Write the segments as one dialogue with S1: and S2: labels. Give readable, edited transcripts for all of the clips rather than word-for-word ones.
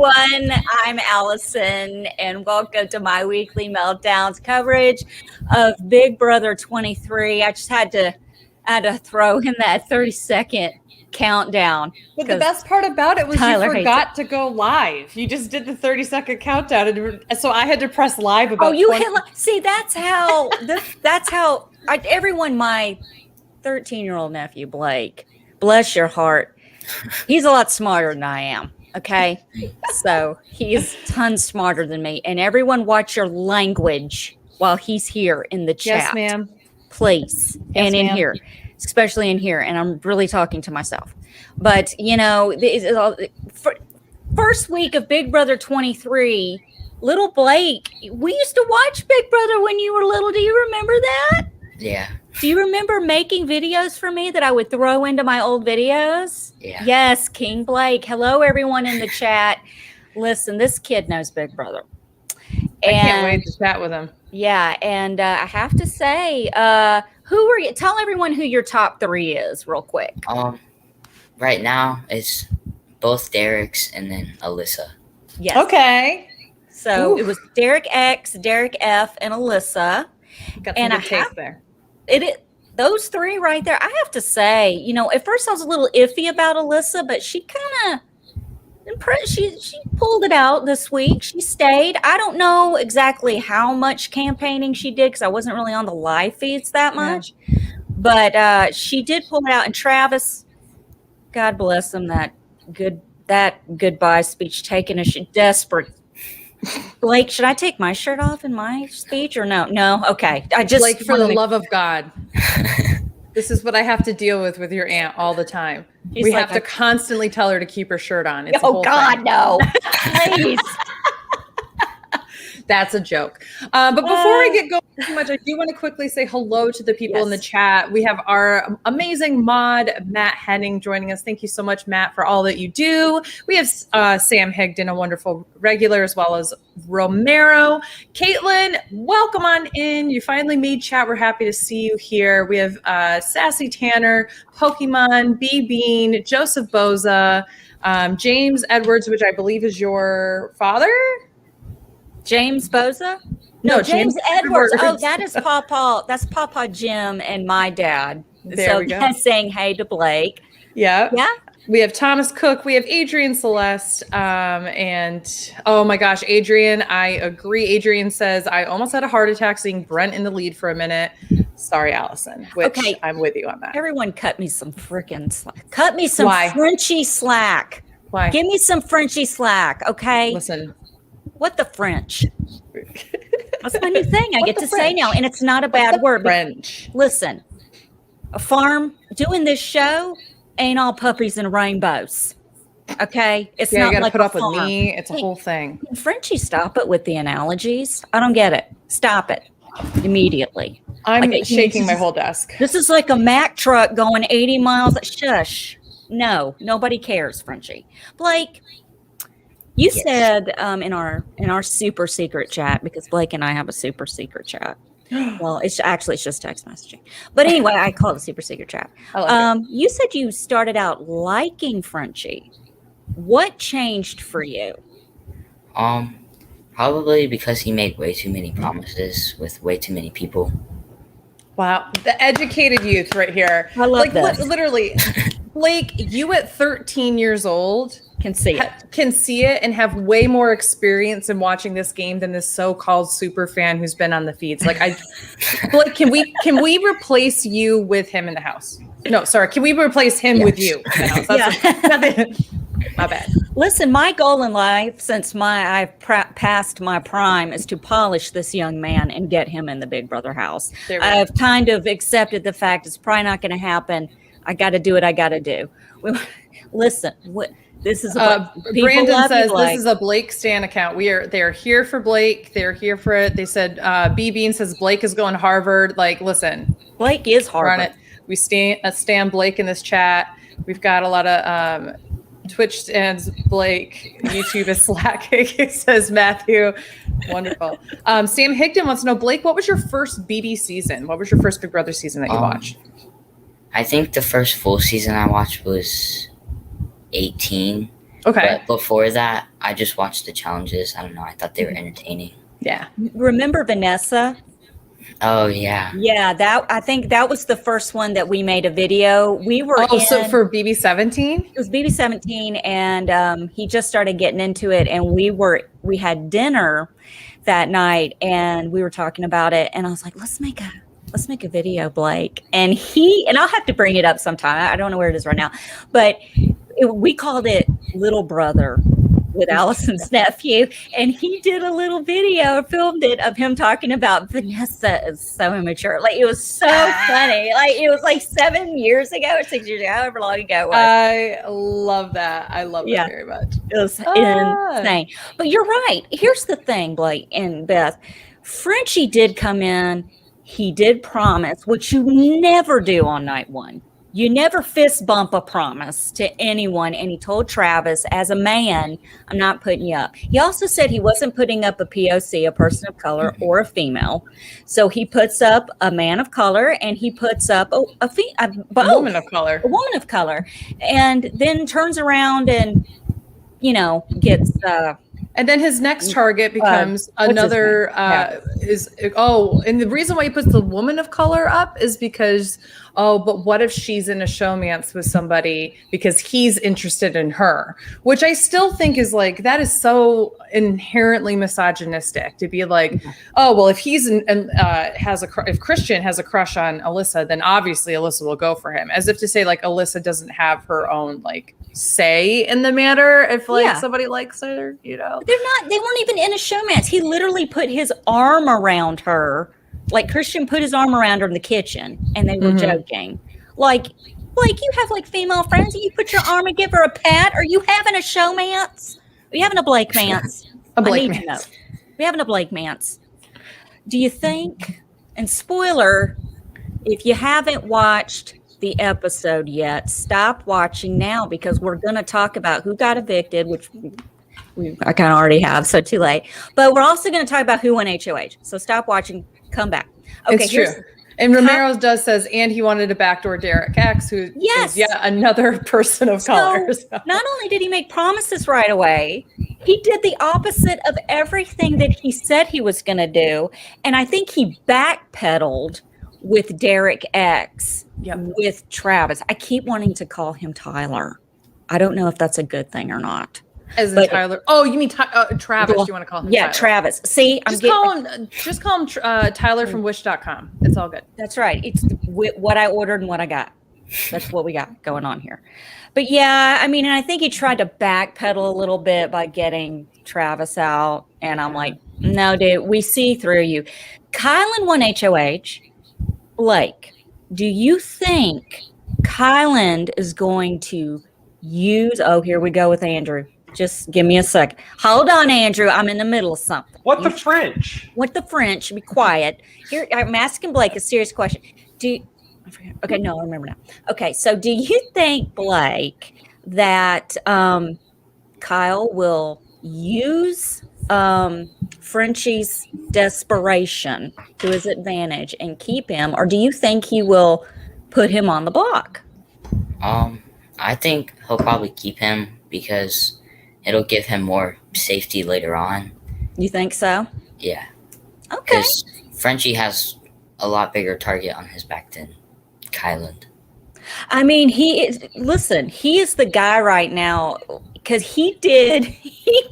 S1: everyone. I'm Allison, and welcome to my weekly meltdowns coverage of Big Brother 23. I just had to throw in that 30-second countdown.
S2: But the best part about it was Tyler, you forgot to go live. You just did the 30-second countdown, and so I had to press live about.
S1: See, that's how everyone. My 13-year-old nephew Blake, bless your heart, he's a lot smarter than I am. Okay, so he's tons smarter than me. And everyone, watch your language while he's here in the chat.
S2: Yes, ma'am.
S1: Please, yes, and in ma'am. Here. Especially in here, and I'm really talking to myself. But, you know, first week of Big Brother 23, little Blake, we used to watch Big Brother when you were little. Do you remember that?
S3: Yeah.
S1: Do you remember making videos for me that I would throw into my old videos?
S3: Yeah.
S1: Yes, King Blake. Hello, everyone in the chat. Listen, this kid knows Big Brother.
S2: I can't wait to chat with him.
S1: Yeah, and I have to say, who were you? Tell everyone who your top three is, real quick.
S3: Right now it's both Derek's and then Alyssa.
S1: Yes.
S2: Okay.
S1: So it was Derek X, Derek F, and Alyssa.
S2: Got some good taste there.
S1: Those three right there. I have to say, you know, at first I was a little iffy about Alyssa, but she kind of impressed. She pulled it out this week. She stayed. I don't know exactly how much campaigning she did because I wasn't really on the live feeds that much. Yeah. But she did pull it out. And Travis, God bless him, that goodbye speech taken as desperate. Blake, should I take my shirt off in my speech or no? No, okay.
S2: Blake, for the love of God. This is what I have to deal with your aunt all the time. We have to constantly tell her to keep her shirt on. It's
S1: no. Please.
S2: That's a joke. But before I get going too much, I do want to quickly say hello to the people in the chat. We have our amazing mod, Matt Henning, joining us. Thank you so much, Matt, for all that you do. We have Sam Higdon, a wonderful regular, as well as Romero. Caitlin, welcome on in. You finally made chat. We're happy to see you here. We have Sassy Tanner, Pokemon, B Bean, Joseph Boza, James Edwards, which I believe is your father.
S1: James Boza? No, James Edwards. Oh, that is Papa. That's Papa Jim and my dad.
S2: There we go.
S1: Saying hey to Blake.
S2: Yeah.
S1: Yeah.
S2: We have Thomas Cook. We have Adrian Celeste. And oh my gosh, Adrian, I agree. Adrian says, I almost had a heart attack seeing Brent in the lead for a minute. Sorry, Allison. Which I'm with you on that.
S1: Everyone cut me some freaking slack. Cut me some Frenchie slack.
S2: Why?
S1: Give me some Frenchie slack, okay?
S2: Listen.
S1: What the French? That's my new thing I get to say now, and it's not a bad word.
S2: French.
S1: Listen, a farm doing this show ain't all puppies and rainbows. Okay, it's not
S2: you gotta
S1: like
S2: put
S1: a
S2: up
S1: farm.
S2: with me. It's a whole thing.
S1: Frenchie, stop it with the analogies. I don't get it. Stop it immediately.
S2: I'm shaking my whole desk.
S1: This is like a Mack truck going 80 miles. Shush. No, nobody cares, Frenchie. Blake. You said in our super secret chat, because Blake and I have a super secret chat. Well, it's just text messaging. But anyway, I call it a super secret chat. You said you started out liking Frenchie. What changed for you?
S3: Probably because he made way too many promises with way too many people.
S2: Wow, the educated youth right here.
S1: I love this.
S2: Literally, Blake, you at 13 years old
S1: can see
S2: it and have way more experience in watching this game than this so-called super fan who's been on the feeds. Blake, can we replace you with him in the house? No, sorry. Can we replace him with you in the house? My bad.
S1: Listen, my goal in life, since I've passed my prime, is to polish this young man and get him in the Big Brother house. I've kind of accepted the fact it's probably not going to happen. I got to do what I got to do. Listen, this is
S2: Brandon says this is a Blake Stan account. They're here for Blake. They're here for it. They said B Bean says Blake is going to Harvard. Like, listen,
S1: Blake is Harvard.
S2: We stand Blake in this chat. We've got a lot of Twitch stands Blake. YouTube is slacking, says Matthew. Wonderful. Sam Higdon wants to know, Blake, what was your first BB season? What was your first Big Brother season that you watched?
S3: I think the first full season I watched was 18.
S2: Okay.
S3: But before that, I just watched the challenges. I don't know. I thought they were entertaining.
S2: Yeah.
S1: Remember Vanessa?
S3: Oh, yeah.
S1: Yeah, I think that was the first one that we made a video. We were
S2: so for BB17?
S1: It was BB17, and he just started getting into it, and we had dinner that night, and we were talking about it, and I was like, let's make a video, Blake. And I'll have to bring it up sometime. I don't know where it is right now, but we called it Little Brother with Allison's nephew, and he did a little video, filmed it, of him talking about Vanessa is so immature. Like, it was so funny. Like, it was like 7 years ago or 6 years ago, however long ago it was.
S2: I love that. I love that very much.
S1: It was insane. But you're right. Here's the thing, Blake and Beth. Frenchie did come in. He did promise, which you never do on night one. You never fist bump a promise to anyone. And he told Travis, as a man, I'm not putting you up. He also said he wasn't putting up a POC, a person of color, or a female. So he puts up a man of color, and he puts up a woman of color. A woman of color. And then turns around and, gets...
S2: and then his next target becomes another, and the reason why he puts the woman of color up is because, but what if she's in a showmance with somebody because he's interested in her, which I still think is like, that is so inherently misogynistic to be like, if he's if Christian has a crush on Alyssa, then obviously Alyssa will go for him, as if to say like Alyssa doesn't have her own like say in the matter if somebody likes her, They
S1: weren't even in a showmance. He literally put his arm around her. Like, Christian put his arm around her in the kitchen, and they were joking. Like, you have like female friends, and you put your arm and give her a pat. Are you having a showmance? Are you having a Blake mance?
S2: A Blake mance.
S1: We're having a Blake mance. Do you think, and spoiler, if you haven't watched the episode yet, stop watching now, because we're going to talk about who got evicted, which I kind of already have, so too late. But we're also going to talk about who won HOH. So stop watching, come back. Okay,
S2: it's true. And Romero says, and he wanted to backdoor Derek X, who is yet another person of color. So.
S1: Not only did he make promises right away, he did the opposite of everything that he said he was going to do. And I think he backpedaled with Derek X, with Travis. I keep wanting to call him Tyler. I don't know if that's a good thing or not.
S2: As in Tyler. Oh, you mean Travis? You want to call him?
S1: Yeah,
S2: Tyler.
S1: Travis. See,
S2: just call him Tyler from Wish.com. It's all good.
S1: That's right. It's what I ordered and what I got. That's what we got going on here. But yeah, I mean, and I think he tried to backpedal a little bit by getting Travis out, and I'm like, no, dude, we see through you. Kyland won HOH. Blake, do you think Kyland is going to use? Oh, here we go with Andrew. Just give me a second. Hold on, Andrew. I'm in the middle of something.
S4: What the French?
S1: Be quiet. Here, I'm asking Blake a serious question. I forget. Okay, no, I remember now. Okay, so do you think, Blake, that Kyle will use Frenchie's desperation to his advantage and keep him, or do you think he will put him on the block?
S3: I think he'll probably keep him because it'll give him more safety later on. You
S1: think so?
S3: Yeah.
S1: Okay.
S3: Because Frenchie has a lot bigger target on his back than Kyland.
S1: I mean, he is the guy right now, because he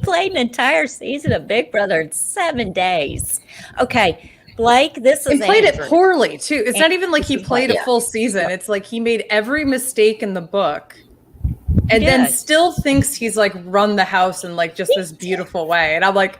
S1: played an entire season of Big Brother in 7 days. Okay, Blake, this is...
S2: He played it poorly, too. It's not even like he played a full season. It's like he made every mistake in the book. And then still thinks he's like run the house in like just this beautiful way. And I'm like,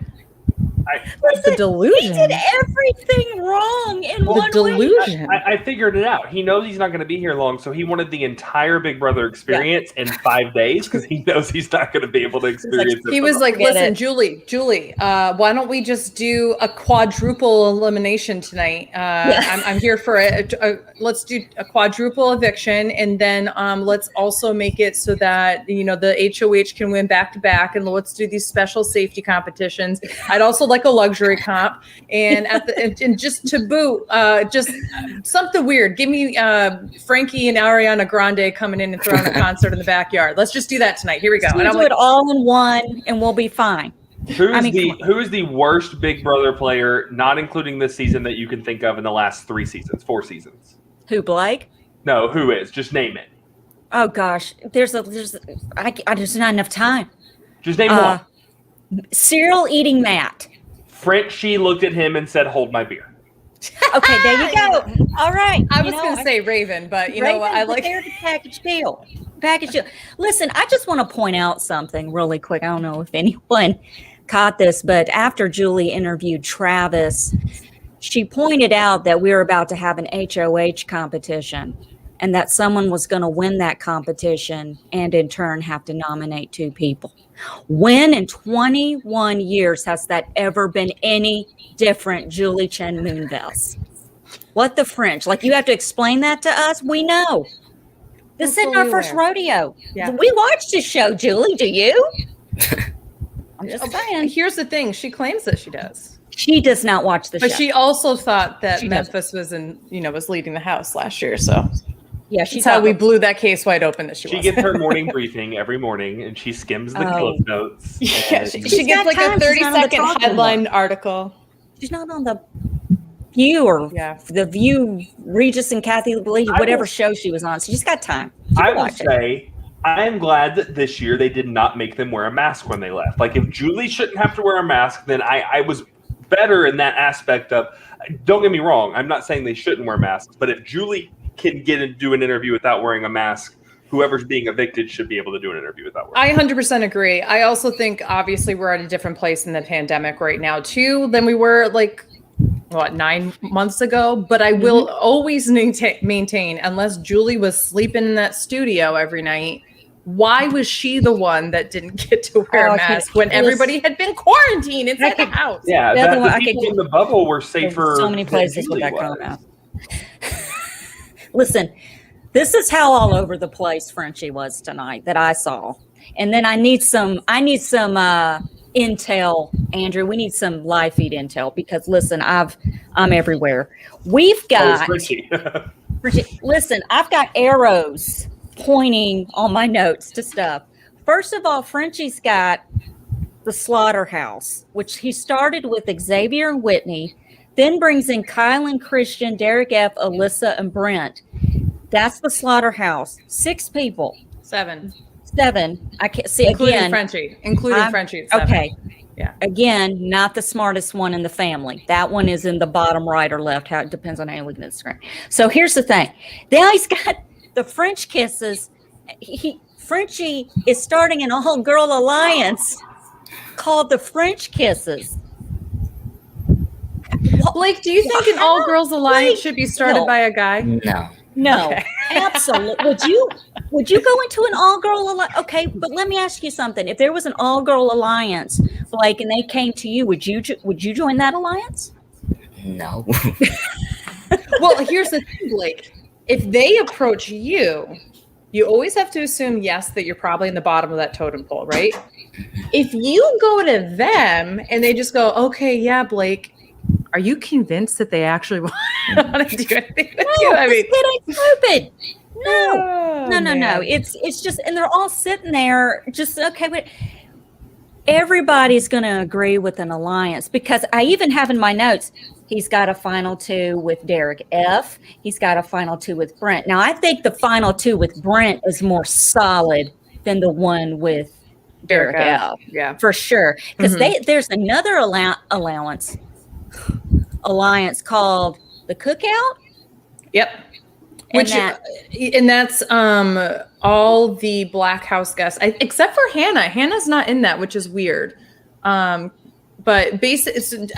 S1: That's the delusion. He did everything wrong in one
S2: delusion.
S1: way.
S4: I figured it out. He knows he's not going to be here long, so he wanted the entire Big Brother experience in 5 days because he knows he's not going to be able to experience it.
S2: He was like, listen, Julie, why don't we just do a quadruple elimination tonight? I'm here for it. Let's do a quadruple eviction, and then let's also make it so that, you know, the HOH can win back to back, and let's do these special safety competitions. I'd also like a luxury comp. And and just to boot, just something weird. Give me Frankie and Ariana Grande coming in and throwing a concert in the backyard. Let's just do that tonight. Here we go.
S1: We'll do it all in one, and we'll be fine.
S4: Who is the worst Big Brother player, not including this season, that you can think of in the last 4 seasons?
S1: Who, Blake?
S4: No, who is? Just name it.
S1: Oh gosh, there's not enough time.
S4: Just name one.
S1: Cereal eating Matt.
S4: Frenchie looked at him and said, "Hold my beer."
S1: Okay, there you go. All right.
S2: I was going to say Raven, but you know what? I like
S1: the package deal. Listen, I just want to point out something really quick. I don't know if anyone caught this, but after Julie interviewed Travis, she pointed out that we were about to have an HOH competition and that someone was going to win that competition and in turn have to nominate 2 people. When in 21 years has that ever been any different, Julie Chen Moonves? What the French? Like, you have to explain that to us? We know. This isn't our first rodeo. Yeah. We watched this show, Julie. Do you? I'm just saying.
S2: Here's the thing. She claims that she does.
S1: She does not watch the show.
S2: But she also thought that Memphis was was leading the house last year. So
S1: yeah,
S2: that's how we blew that case wide open. That she
S4: gets her morning briefing every morning, and she skims the clip notes.
S2: Yeah, she gets like a 30-second headline article.
S1: She's not on the View or the View, Regis and Kathy Lee, whatever show she was on. So she's got time.
S4: I would say I am glad that this year they did not make them wear a mask when they left. Like, if Julie shouldn't have to wear a mask, then I was better in that aspect of, don't get me wrong, I'm not saying they shouldn't wear masks, but if Julie can get and do an interview without wearing a mask, whoever's being evicted should be able to do an interview without wearing a mask.
S2: I 100% agree. I also think, obviously, we're at a different place in the pandemic right now, too, than we were, 9 months ago, but I will always maintain, unless Julie was sleeping in that studio every night, why was she the one that didn't get to wear a mask when everybody had been quarantined inside the house?
S4: Yeah, the people in the bubble were safer.
S1: So many places with that comment. Listen, this is how all over the place Frenchie was tonight that I saw. And then I need some intel, Andrew. We need some live feed intel because listen, I'm everywhere. We've got listen, I've got arrows pointing on my notes to stuff. First of all, Frenchie's got the slaughterhouse, which he started with Xavier and Whitney, then brings in Kyland, Christian, Derek F, Alyssa, and Brent. That's the slaughterhouse. 6 people.
S2: 7.
S1: I can't see
S2: including
S1: again.
S2: Frenchie. Frenchie.
S1: Okay. Yeah. Again, not the smartest one in the family. That one is in the bottom right or left. How it depends on how you look at the screen. So here's the thing. Now he's got the French kisses. Frenchie is starting an all-girl alliance called the French Kisses.
S2: Blake, do you think an all-girls alliance should be started by a guy?
S3: No.
S1: Okay. Absolutely. Would you go into an all-girl alliance? Okay, but let me ask you something. If there was an all-girl alliance, Blake, and they came to you, would you join that alliance?
S3: No.
S2: Well, here's the thing, Blake. If they approach you, you always have to assume, yes, that you're probably in the bottom of that totem pole, right? If you go to them and they just go, okay, yeah, Blake, are you convinced that they actually want to do anything with you? I mean,
S1: it ain't stupid. No. It's just, and they're all sitting there just, okay, but everybody's going to agree with an alliance because I even have in my notes, he's got a final 2 with Derek F. He's got a final 2 with Brent. Now, I think the final 2 with Brent is more solid than the one with Derek F.
S2: Yeah,
S1: for sure. Because there's another alliance called the Cookout.
S2: Yep. And that's all the Black House guests, except for Hannah. Hannah's not in that, which is weird. But basically,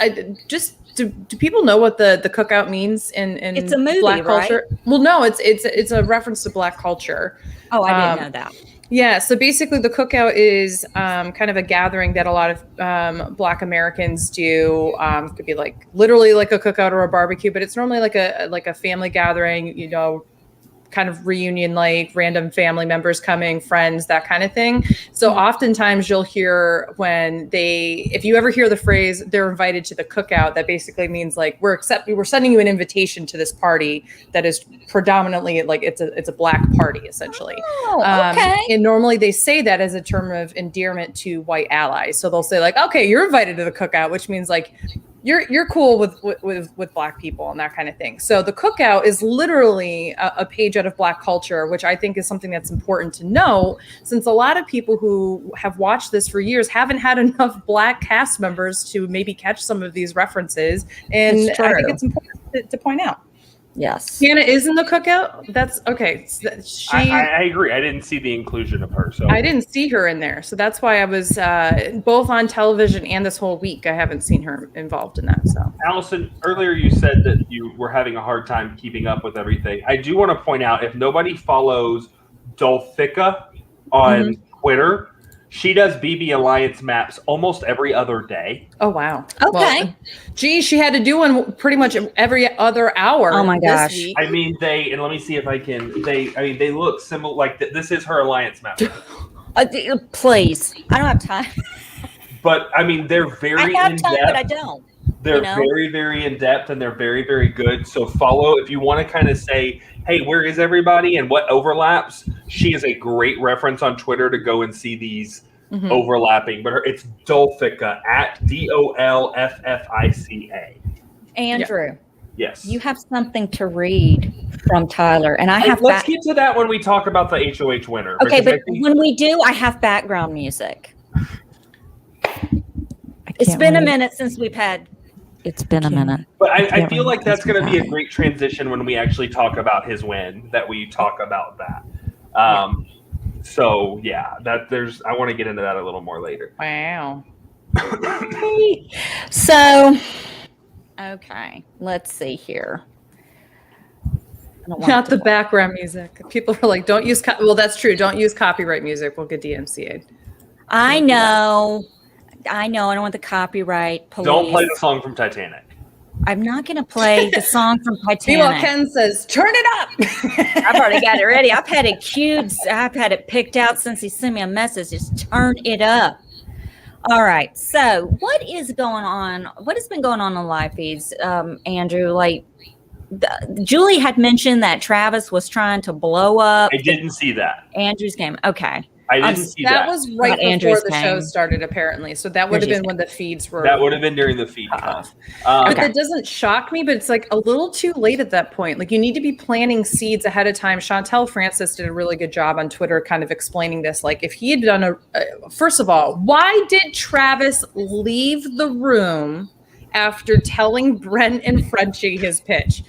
S2: do people know what the Cookout means in
S1: it's a movie,
S2: Black culture?
S1: Right?
S2: Well, no, it's a reference to Black culture.
S1: Oh, I didn't know that.
S2: Yeah, so basically the Cookout is kind of a gathering that a lot of Black Americans do. Could be literally like a cookout or a barbecue, but it's normally like a family gathering, kind of reunion, like random family members coming, friends, that kind of thing. So oftentimes you'll hear if you ever hear the phrase, they're invited to the cookout, that basically means like, we're sending you an invitation to this party that is predominantly like, it's a black party essentially.
S1: Oh, okay.
S2: And normally they say that as a term of endearment to white allies. So they'll say like, okay, you're invited to the cookout, which means like, you're cool with black people and that kind of thing. So the cookout is literally a page out of Black culture, which I think is something that's important to know, since a lot of people who have watched this for years haven't had enough Black cast members to maybe catch some of these references. And I think it's important to point out.
S1: Yes.
S2: Hannah is in the cookout. That's okay.
S4: I agree. I didn't see the inclusion of her. So
S2: I didn't see her in there. So that's why I was both on television and this whole week, I haven't seen her involved in that. So
S4: Allison, earlier you said that you were having a hard time keeping up with everything. I do want to point out, if nobody follows Dolfica on Twitter, she does BB Alliance maps almost every other day.
S2: Oh, wow.
S1: Okay.
S2: Well, she had to do one pretty much every other hour.
S1: Oh my gosh.
S2: This week.
S4: I mean, and let me see if I can, they look similar, like this is her Alliance map.
S1: Please. I don't have time.
S4: But I mean, they're very
S1: I have
S4: in
S1: time,
S4: depth.
S1: but I don't.
S4: They're very, very in depth, and they're very, very good. So follow, if you want to kind of say, hey, where is everybody and what overlaps? She is a great reference on Twitter to go and see these overlapping. But it's Dolfica at DOLFFICA.
S1: Andrew.
S4: Yes.
S1: You have something to read from Tyler, and I have.
S4: Let's get to that when we talk about the HOH winner.
S1: Okay, but when we do, I have background music. It's been a minute since we've had. It's been a minute.
S4: But I feel like that's going to be a great transition when we actually talk about his win, that we talk about that. So yeah, I want to get into that a little more later.
S2: Wow.
S1: So, okay, let's see here.
S2: Not the background music. People are like, don't use. Well, that's true. Don't use copyright music. We'll get DMCA'd.
S1: I know. I don't want the copyright police.
S4: Don't play the song from Titanic.
S1: I'm not going to play the song from Titanic.
S2: Meanwhile, Ken says, turn it up.
S1: I've already got it ready. I've had it queued. I've had it picked out since he sent me a message. Just turn it up. All right. So what is going on? What has been going on live feeds, Andrew? Like, Julie had mentioned that Travis was trying to blow up.
S4: I didn't see that.
S1: Andrew's game. Okay.
S4: I didn't see that.
S2: That was right before the show started, apparently. So that would have been when the feeds were.
S4: That would have been during the feed.
S2: But that doesn't shock me, but it's like a little too late at that point. Like, you need to be planting seeds ahead of time. Chantel Francis did a really good job on Twitter kind of explaining this. Like, if he had done first of all, why did Travis leave the room after telling Brent and Frenchie his pitch?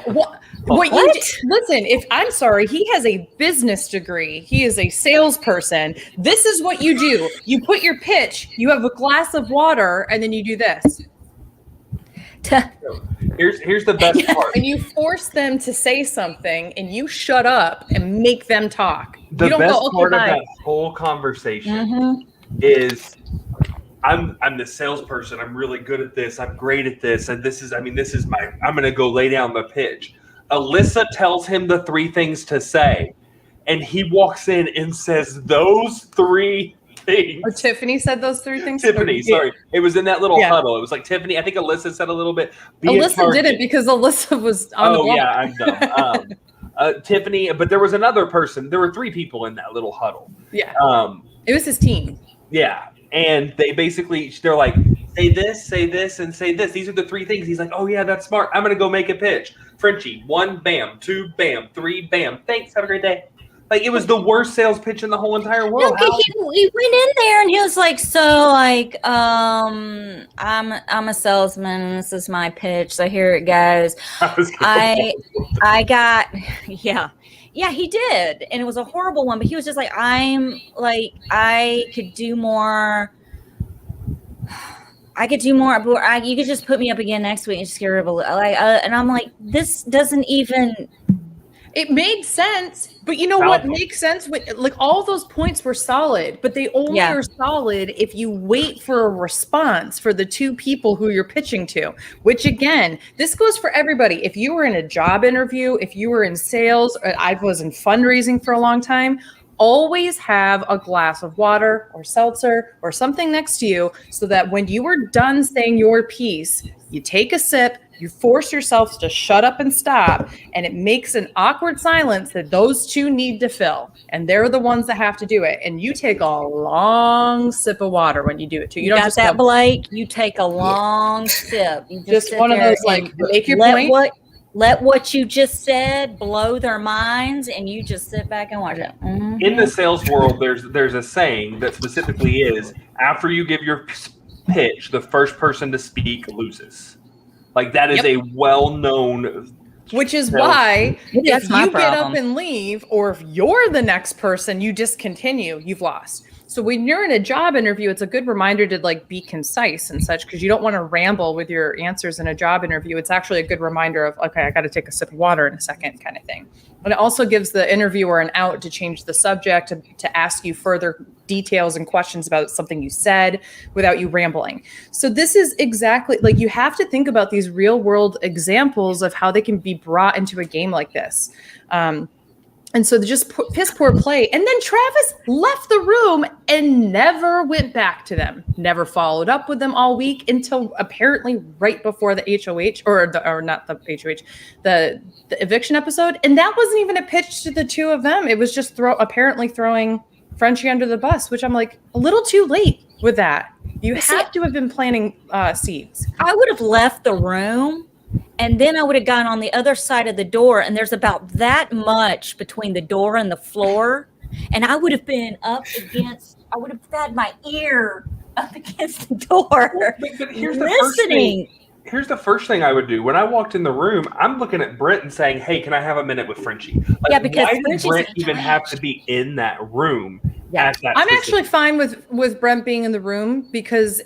S2: What? Listen, I'm sorry, he has a business degree. He is a salesperson. This is what you do. You put your pitch, you have a glass of water, and then you do this.
S4: Here's the best part.
S2: And you force them to say something, and you shut up and make them talk.
S4: The best part of that whole conversation is I'm the salesperson. I'm really good at this. I'm great at this. And this is I'm going to go lay down the pitch. Alyssa tells him the three things to say, and he walks in and says those three things.
S2: Or Tiffany said those three things?
S4: Tiffany, sorry. It was in that little huddle. It was like Tiffany. I think Alyssa said a little bit.
S2: Alyssa did it because Alyssa was on the block.
S4: Oh, yeah, I'm dumb. Tiffany, but there was another person. There were three people in that little huddle.
S2: Yeah. It was his team.
S4: Yeah. And they're like, say this, and say this. These are the three things. He's like, oh, yeah, that's smart. I'm going to go make a pitch. Frenchie, 1, bam, 2, bam, 3, bam. Thanks. Have a great day. Like, it was the worst sales pitch in the whole entire world.
S1: No, he went in there and he was like, so like, I'm a salesman and this is my pitch. So here it goes. I got, yeah, he did. And it was a horrible one, but he was just like, I could do more. You could just put me up again next week and just get rid of and I'm like, this doesn't even.
S2: It made sense, but you know what makes sense? Like all those points were solid, but they only are solid if you wait for a response for the two people who you're pitching to, which again, this goes for everybody. If you were in a job interview, if you were in sales, I was in fundraising for a long time, always have a glass of water or seltzer or something next to you so that when you are done saying your piece, you take a sip, you force yourself to shut up and stop, and it makes an awkward silence that those two need to fill. And they're the ones that have to do it. And you take a long sip of water when you do it too. You don't
S1: got
S2: just
S1: that, Blake? You take a long sip. You
S2: just one of those, like, make your point.
S1: Let what you just said blow their minds, and you just sit back and watch it. Mm-hmm.
S4: In the sales world, there's a saying that specifically is, after you give your pitch, the first person to speak loses. Like, that is a well-known...
S2: Which is why if you get up and leave, or if you're the next person, you discontinue, you've lost. So when you're in a job interview, it's a good reminder to like be concise and such, because you don't want to ramble with your answers in a job interview. It's actually a good reminder of, okay, I got to take a sip of water in a second kind of thing. And it also gives the interviewer an out to change the subject, to ask you further details and questions about something you said without you rambling. So this is exactly, like, you have to think about these real world examples of how they can be brought into a game like this. And so they just piss poor play. And then Travis left the room and never went back to them. Never followed up with them all week until apparently right before the HOH, or not the HOH, the eviction episode. And that wasn't even a pitch to the two of them. It was just apparently throwing Frenchie under the bus, which I'm like, a little too late with that. You have to have been planting seeds.
S1: I would have left the room. And then I would have gone on the other side of the door, and there's about that much between the door and the floor. And I would have been I would have had my ear up against the door,
S4: but here's
S1: listening.
S4: Here's the first thing I would do. When I walked in the room, I'm looking at Brent and saying, hey, can I have a minute with Frenchie? Like,
S1: because
S4: why did Brent even have to be in that room?
S2: I'm actually fine with Brent being in the room, because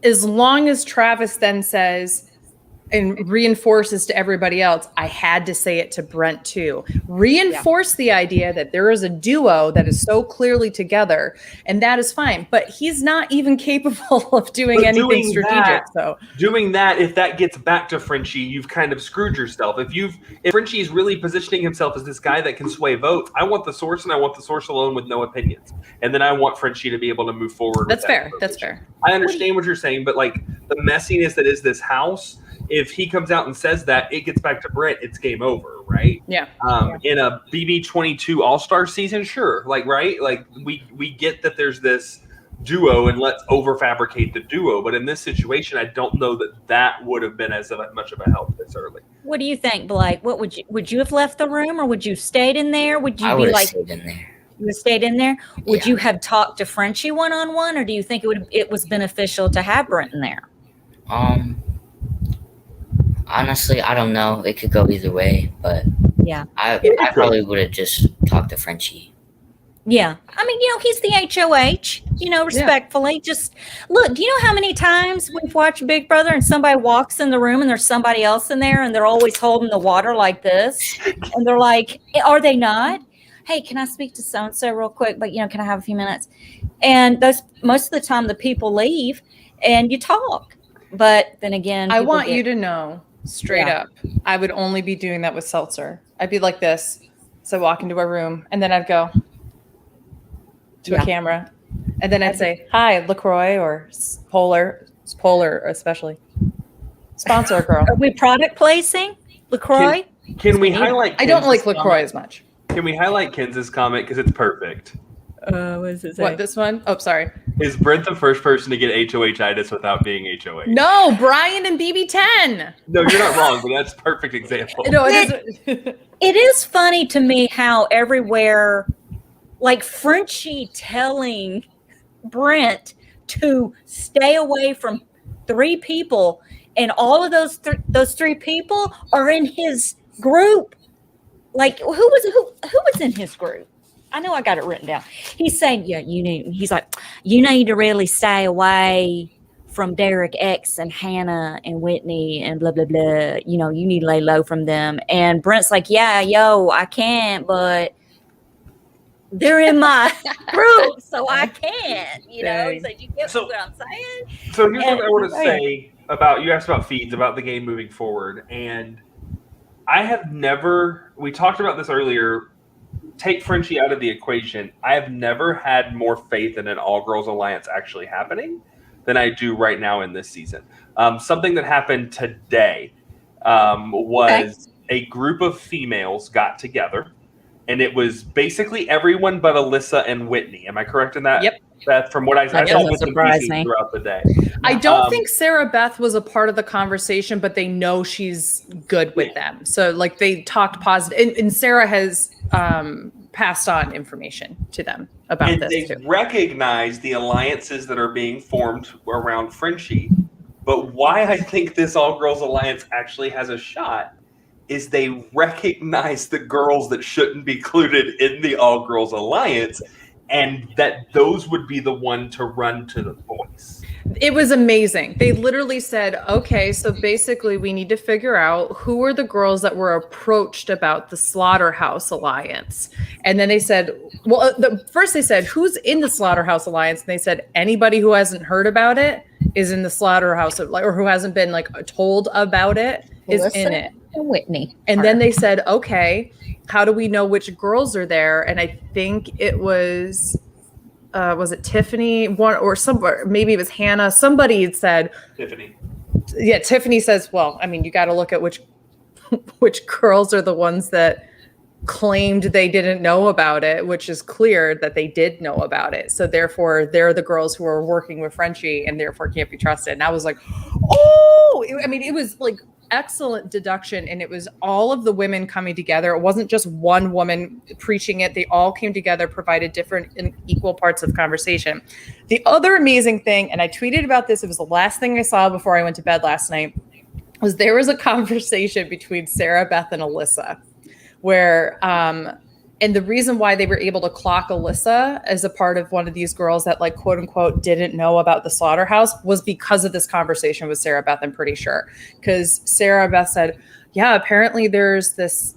S2: as long as Travis then says and reinforces to everybody else, I had to say it to Brent too. Reinforce the idea that there is a duo that is so clearly together, and that is fine. But he's not even capable of doing anything strategic.
S4: Doing that, if that gets back to Frenchie, you've kind of screwed yourself. If Frenchie is really positioning himself as this guy that can sway votes, I want the source, and I want the source alone with no opinions. And then I want Frenchie to be able to move forward.
S2: That's fair. That's fair.
S4: I understand what you're saying, but like the messiness that is this house, if he comes out and says that, it gets back to Brent, it's game over, right?
S2: Yeah.
S4: In a BB22 All-Star season, sure. Like, right? Like, we get that there's this duo, and let's over-fabricate the duo. But in this situation, I don't know that would have been as much of a help this early.
S1: What do you think, Blake? What would you have left the room, or would you stayed in there? Would you be like,
S3: stayed in there.
S1: You stayed in there? Would you have talked to Frenchie one-on-one, or do you think it was beneficial to have Brent in there?
S3: Honestly, I don't know. It could go either way, but I probably would have just talked to Frenchie.
S1: Yeah. I mean, he's the HOH, respectfully. Just look, do you know how many times we've watched Big Brother and somebody walks in the room and there's somebody else in there and they're always holding the water like this? And they're like, are they not? Hey, can I speak to so-and-so real quick? But, can I have a few minutes? And most of the time the people leave and you talk. But then again,
S2: I want you to know straight up, I would only be doing that with seltzer. I'd be like this. So I walk into a room and then I'd go to a camera and then I'd say, hi, LaCroix or Polar especially. Sponsor a girl.
S1: Are we product placing LaCroix?
S4: Can we highlight?
S2: I don't like LaCroix as much.
S4: Can we highlight Kenz's comment because it's perfect?
S1: What does it say?
S2: What, this one? Oh, sorry.
S4: Is Brent the first person to get HOH-itis without being HOH?
S2: No, Brian and BB10.
S4: No, you're not wrong, but that's a perfect example.
S2: No, it
S1: is funny to me how everywhere, like Frenchie telling Brent to stay away from 3 people, and all of those 3 people are in his group. Like, who was in his group? I know I got it written down. He's saying, you need to really stay away from Derek X and Hannah and Whitney and blah, blah, blah. You know, you need to lay low from them. And Brent's like, yeah, yo, I can't, but they're in my group, so I can't, you know. So you get what I'm saying?
S4: So here's what I want to say about, you asked about feeds, about the game moving forward. And I have never, we talked about this earlier, take Frenchie out of the equation. I have never had more faith in an all-girls alliance actually happening than I do right now in this season. Something that happened today was a group of females got together, and it was basically everyone but Alyssa and Whitney. Am I correct in that?
S2: Yep.
S4: Beth, from what I saw throughout the day.
S2: I don't think Sarah Beth was a part of the conversation, but they know she's good with them. So like they talked positive, and Sarah has passed on information to them about
S4: and
S2: this
S4: they
S2: too.
S4: Recognize the alliances that are being formed around Frenchie. But why I think this all-girls alliance actually has a shot is they recognize the girls that shouldn't be included in the all-girls alliance, and that those would be the one to run to the boys.
S2: It was amazing. They literally said, okay, so basically we need to figure out who are the girls that were approached about the Slaughterhouse Alliance. And then they said, well, first they said, who's in the Slaughterhouse Alliance? And they said, anybody who hasn't heard about it is in the Slaughterhouse, or who hasn't been like told about it is in it.
S1: And Whitney.
S2: And then they said, okay, how do we know which girls are there? And I think it was it Tiffany, one or somewhere, maybe it was Hannah. Somebody had said
S4: Tiffany.
S2: Yeah, Tiffany says, well, I mean, you got to look at which girls are the ones that claimed they didn't know about it, which is clear that they did know about it. So therefore, they're the girls who are working with Frenchie and therefore can't be trusted. And I was like, it was like excellent deduction, and it was all of the women coming together. It wasn't just one woman preaching it. They all came together, provided different and equal parts of conversation. The other amazing thing, and I tweeted about this, it was the last thing I saw before I went to bed last night, was there was a conversation between Sarah Beth and Alyssa where and the reason why they were able to clock Alyssa as a part of one of these girls that, like, quote unquote, didn't know about the slaughterhouse was because of this conversation with Sarah Beth, I'm pretty sure. Because Sarah Beth said, yeah, apparently there's this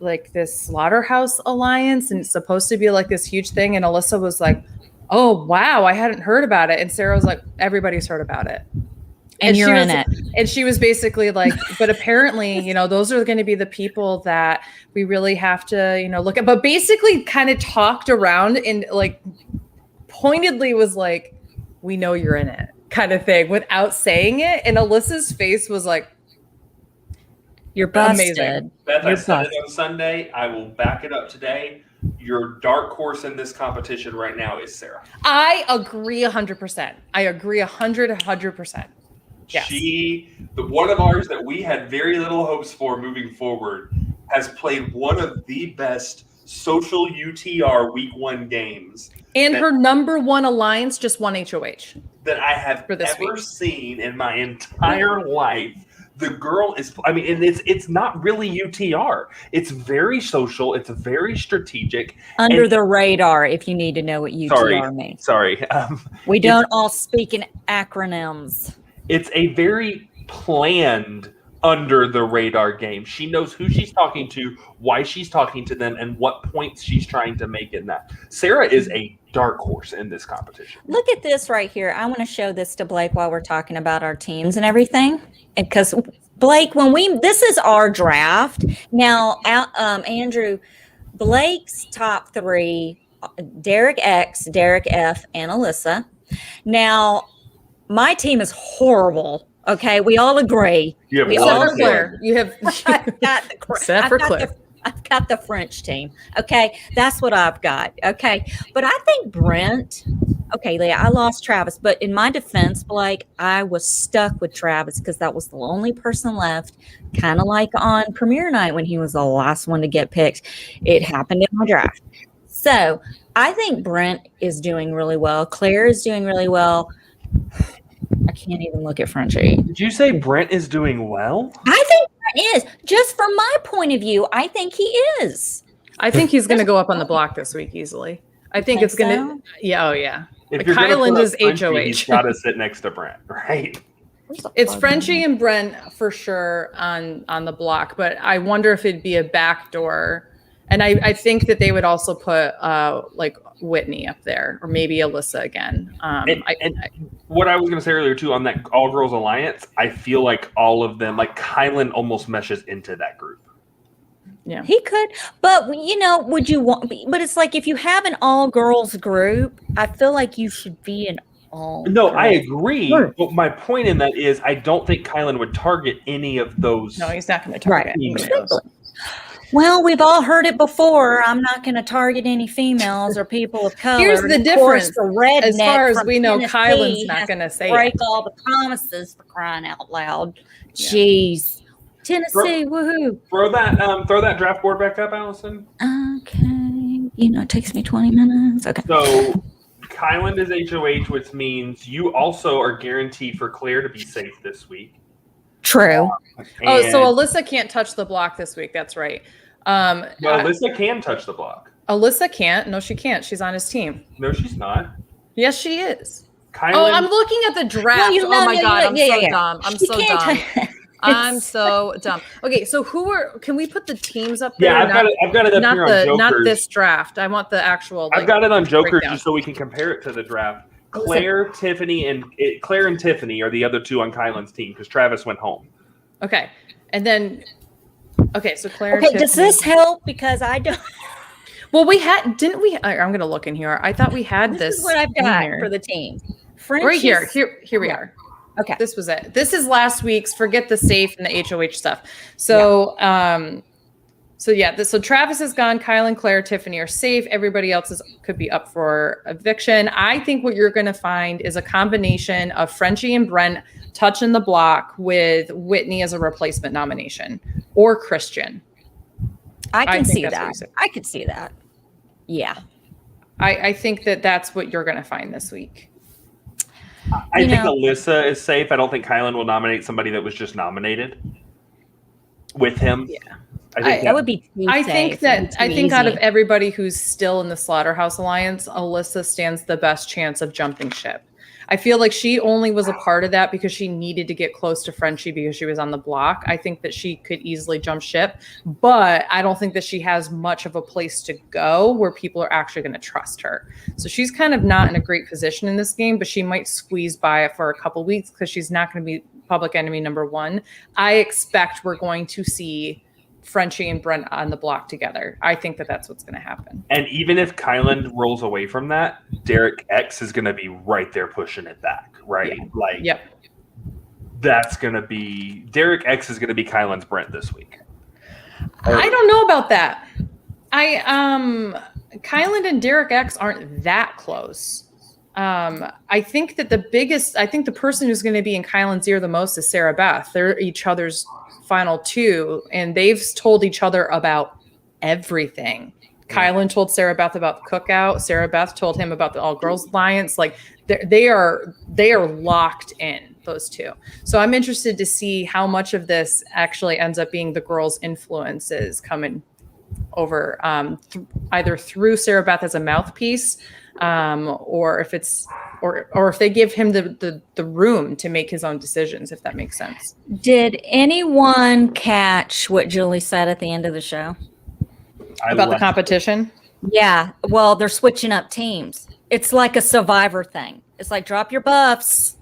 S2: this slaughterhouse alliance and it's supposed to be like this huge thing. And Alyssa was like, oh, wow, I hadn't heard about it. And Sarah was like, everybody's heard about it.
S1: And you're in it.
S2: And she was basically like, but apparently, those are going to be the people that we really have to, look at. But basically kind of talked around and like pointedly was like, we know you're in it kind of thing without saying it. And Alyssa's face was like,
S1: you're busted.
S2: Amazing.
S4: Beth, I said it on Sunday. I will back it up today. Your dark horse in this competition right now is Sarah.
S2: I agree 100%. I agree 100%. Yes.
S4: One of ours that we had very little hopes for moving forward, has played one of the best social UTR week 1 games.
S2: And her number 1 alliance just won HOH.
S4: That I have ever seen in my entire life. The girl is, and it's not really UTR. It's very social. It's very strategic.
S1: Under the radar, if you need to know what UTR means.
S4: Sorry.
S1: We don't all speak in acronyms.
S4: It's a very planned under the radar game. She knows who she's talking to, why she's talking to them, and what points she's trying to make in that. Sarah is a dark horse in this competition.
S1: Look at this right here. I want to show this to Blake while we're talking about our teams and everything. And because Blake, this is our draft. Now, Andrew, Blake's top 3, Derek X, Derek F, and Alyssa. Now, my team is horrible. Okay, we all agree.
S2: You have Claire. You have
S1: except for Claire. I've got the French team. Okay, that's what I've got. Okay, but I think Brent. Okay, Leah, I lost Travis, but in my defense, Blake, I was stuck with Travis because that was the only person left. Kind of like on premiere night when he was the last one to get picked. It happened in my draft. So I think Brent is doing really well. Claire is doing really well. I can't even look at Frenchie.
S4: Did you say Brent is doing well?
S1: I think Brent is. Just from my point of view, I think he is.
S2: I think he's going to go up on the block this week easily. I think it's going to. Yeah. Oh, yeah.
S4: If you're gonna
S2: Kyland
S4: put up
S2: is
S4: Frenchie,
S2: HOH.
S4: He's got to sit next to Brent, right?
S2: It's Frenchie and Brent for sure on the block, but I wonder if it'd be a backdoor. And I think that they would also put like Whitney up there, or maybe Alyssa again.
S4: What I was going to say earlier too on that all girls alliance, I feel like all of them, like Kyland, almost meshes into that group.
S2: Yeah,
S1: he could, but would you want? But it's like if you have an all girls group, I feel like you should be an all.
S4: No, I agree.
S1: Sure.
S4: But my point in that is, I don't think Kyland would target any of those.
S2: no, he's not going to target anybody else.
S1: Well, we've all heard it before. I'm not going to target any females or people of color.
S2: Here's the
S1: And of course,
S2: difference.
S1: the redneck
S2: As far as
S1: from
S2: we know,
S1: Tennessee
S2: Kyland's not
S1: has
S2: going to say
S1: break
S2: it.
S1: all the promises, for crying out loud.
S2: Yeah.
S1: Jeez, Tennessee, woohoo!
S4: Throw that draft board back up, Allison.
S1: Okay, it takes me 20 minutes. Okay.
S4: So Kyland is HOH, which means you also are guaranteed for Claire to be safe this week.
S1: True.
S2: Oh, so
S4: And-
S2: Alyssa can't touch the block this week. That's right.
S4: No, Alyssa can touch the block.
S2: Alyssa can't. No, she can't. She's on his team.
S4: No, she's not.
S2: Yes, she is.
S4: Kyland,
S2: Oh, I'm looking at the draft.
S1: No,
S2: oh my God, I'm so
S1: yeah.
S2: dumb. I'm
S1: She
S2: so
S1: can't
S2: dumb.
S1: touch-
S2: I'm so dumb. Okay, so can we put the teams up there?
S4: Yeah, I've got it up here on Jokers.
S2: Not this draft. I want the actual.
S4: I've got it on Jokers
S2: breakdown.
S4: just so we can compare it to the draft. Claire and Tiffany are the other two on Kyland's team because Travis went home.
S2: Okay, and then. Okay, so Claire.
S1: Okay, does
S2: Tiffany.
S1: this help? Because I don't.
S2: Well, didn't we? I'm going to look in here. I thought we had this.
S1: This is what I've
S2: in
S1: got
S2: here.
S1: for the team.
S2: Right here. Here we are.
S1: Okay.
S2: This was it. This is last week's. Forget the safe and the HOH stuff. So, so Travis is gone. Kyland, Claire, Tiffany are safe. Everybody else could be up for eviction. I think what you're going to find is a combination of Frenchie and Brent touching the block with Whitney as a replacement nomination, or Christian.
S1: I can
S2: think
S1: see
S2: that's what
S1: that.
S2: you said.
S1: I could see that. Yeah.
S2: I think that's what you're going to find this week.
S4: I think Alyssa is safe. I don't think Kyland will nominate somebody that was just nominated with him.
S2: Yeah.
S4: I think
S1: That would be too
S2: I
S1: safe
S2: think
S1: and
S2: that
S1: too
S2: out of
S1: easy.
S2: everybody who's still in the Slaughterhouse Alliance, Alyssa stands the best chance of jumping ship. I feel like she only was a part of that because she needed to get close to Frenchie because she was on the block. I think that she could easily jump ship, but I don't think that she has much of a place to go where people are actually going to trust her. So she's kind of not in a great position in this game, but she might squeeze by it for a couple weeks because she's not going to be public enemy number one. I expect we're going to see Frenchie and Brent on the block together. I think that that's what's going to happen.
S4: And even if Kyland rolls away from that, Derek X is going to be right there pushing it back, right?
S2: Yeah.
S4: Like,
S2: Yep.
S4: that's going to be Derek X is going to be Kyland's Brent this week.
S2: I don't know about that. Kyland and Derek X aren't that close. I think that the person who's going to be in Kyland's ear the most is Sarah Beth. They're each other's final two, and they've told each other about everything. Kyland told Sarah Beth about the cookout. Sarah Beth told him about the all girls alliance. Like they are locked in, those two. So I'm interested to see how much of this actually ends up being the girls' influences coming over, either through Sarah Beth as a mouthpiece, or if it's or if they give him the room to make his own decisions, if that makes sense.
S1: Did anyone catch what Julie said at the end of the show?
S2: About the competition?
S1: Yeah. Well, they're switching up teams. It's like a Survivor thing. It's like drop your buffs.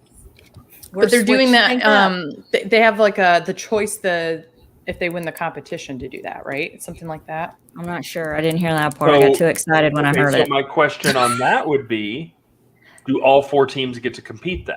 S2: But they're doing that.
S1: Up.
S2: They have like the choice if they win the competition to do that, right? It's something like that.
S1: I'm not sure. I didn't hear that part. I got too excited when I heard it.
S4: My question on that would be, do all four teams get to compete then?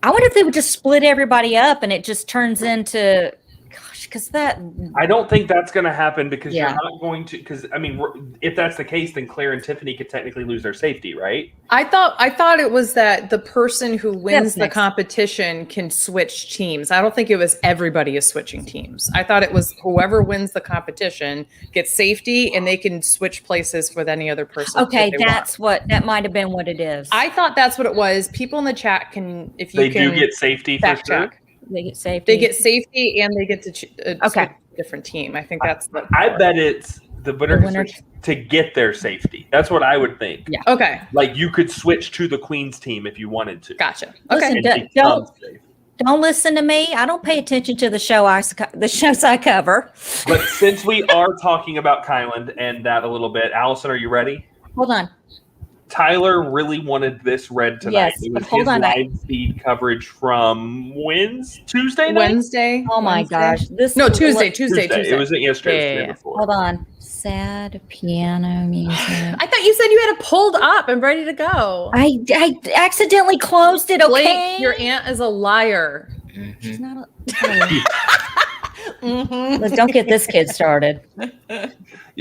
S1: I wonder if they would just split everybody up and it just turns into, gosh, because that.
S4: I don't think that's going to happen because
S1: Yeah.
S4: you're not going to. Because I mean, if that's the case, then Claire and Tiffany could technically lose their safety, right?
S2: I thought it was that the person who wins
S1: That's
S2: the
S1: next.
S2: competition can switch teams. I don't think it was everybody is switching teams. I thought it was whoever wins the competition gets safety and they can switch places with any other person.
S1: Okay,
S2: that they want.
S1: that might have been what it is.
S2: I thought that's what it was. People in the chat can, if you
S4: They
S2: can
S4: do get safety for
S2: fact
S4: sure.
S2: check.
S1: They get safety.
S2: They get safety and they get to
S1: Okay.
S2: switch a different team. I think that's the
S4: I bet it's the winner can switch to get their safety. That's what I would think.
S1: Yeah.
S2: Okay.
S4: Like you could switch to the Queen's team if you wanted to.
S2: Gotcha.
S1: Listen,
S2: Okay.
S1: don't listen to me. I don't pay attention to the shows I cover.
S4: But since we are talking about Kyland and that a little bit, Allison, are you ready?
S1: Hold on.
S4: Tyler really wanted this read tonight.
S1: Yes,
S4: It was
S1: hold
S4: his
S1: on.
S4: live feed coverage from Tuesday night?
S2: Wednesday.
S1: Oh my gosh.
S2: Tuesday.
S4: It wasn't yesterday. It was the day before.
S1: Hold on. Sad piano music.
S2: I thought you said you had it pulled up and ready to go.
S1: I accidentally closed it. Okay.
S2: Blake, your aunt is a liar.
S1: She's not Look, don't get this kid started.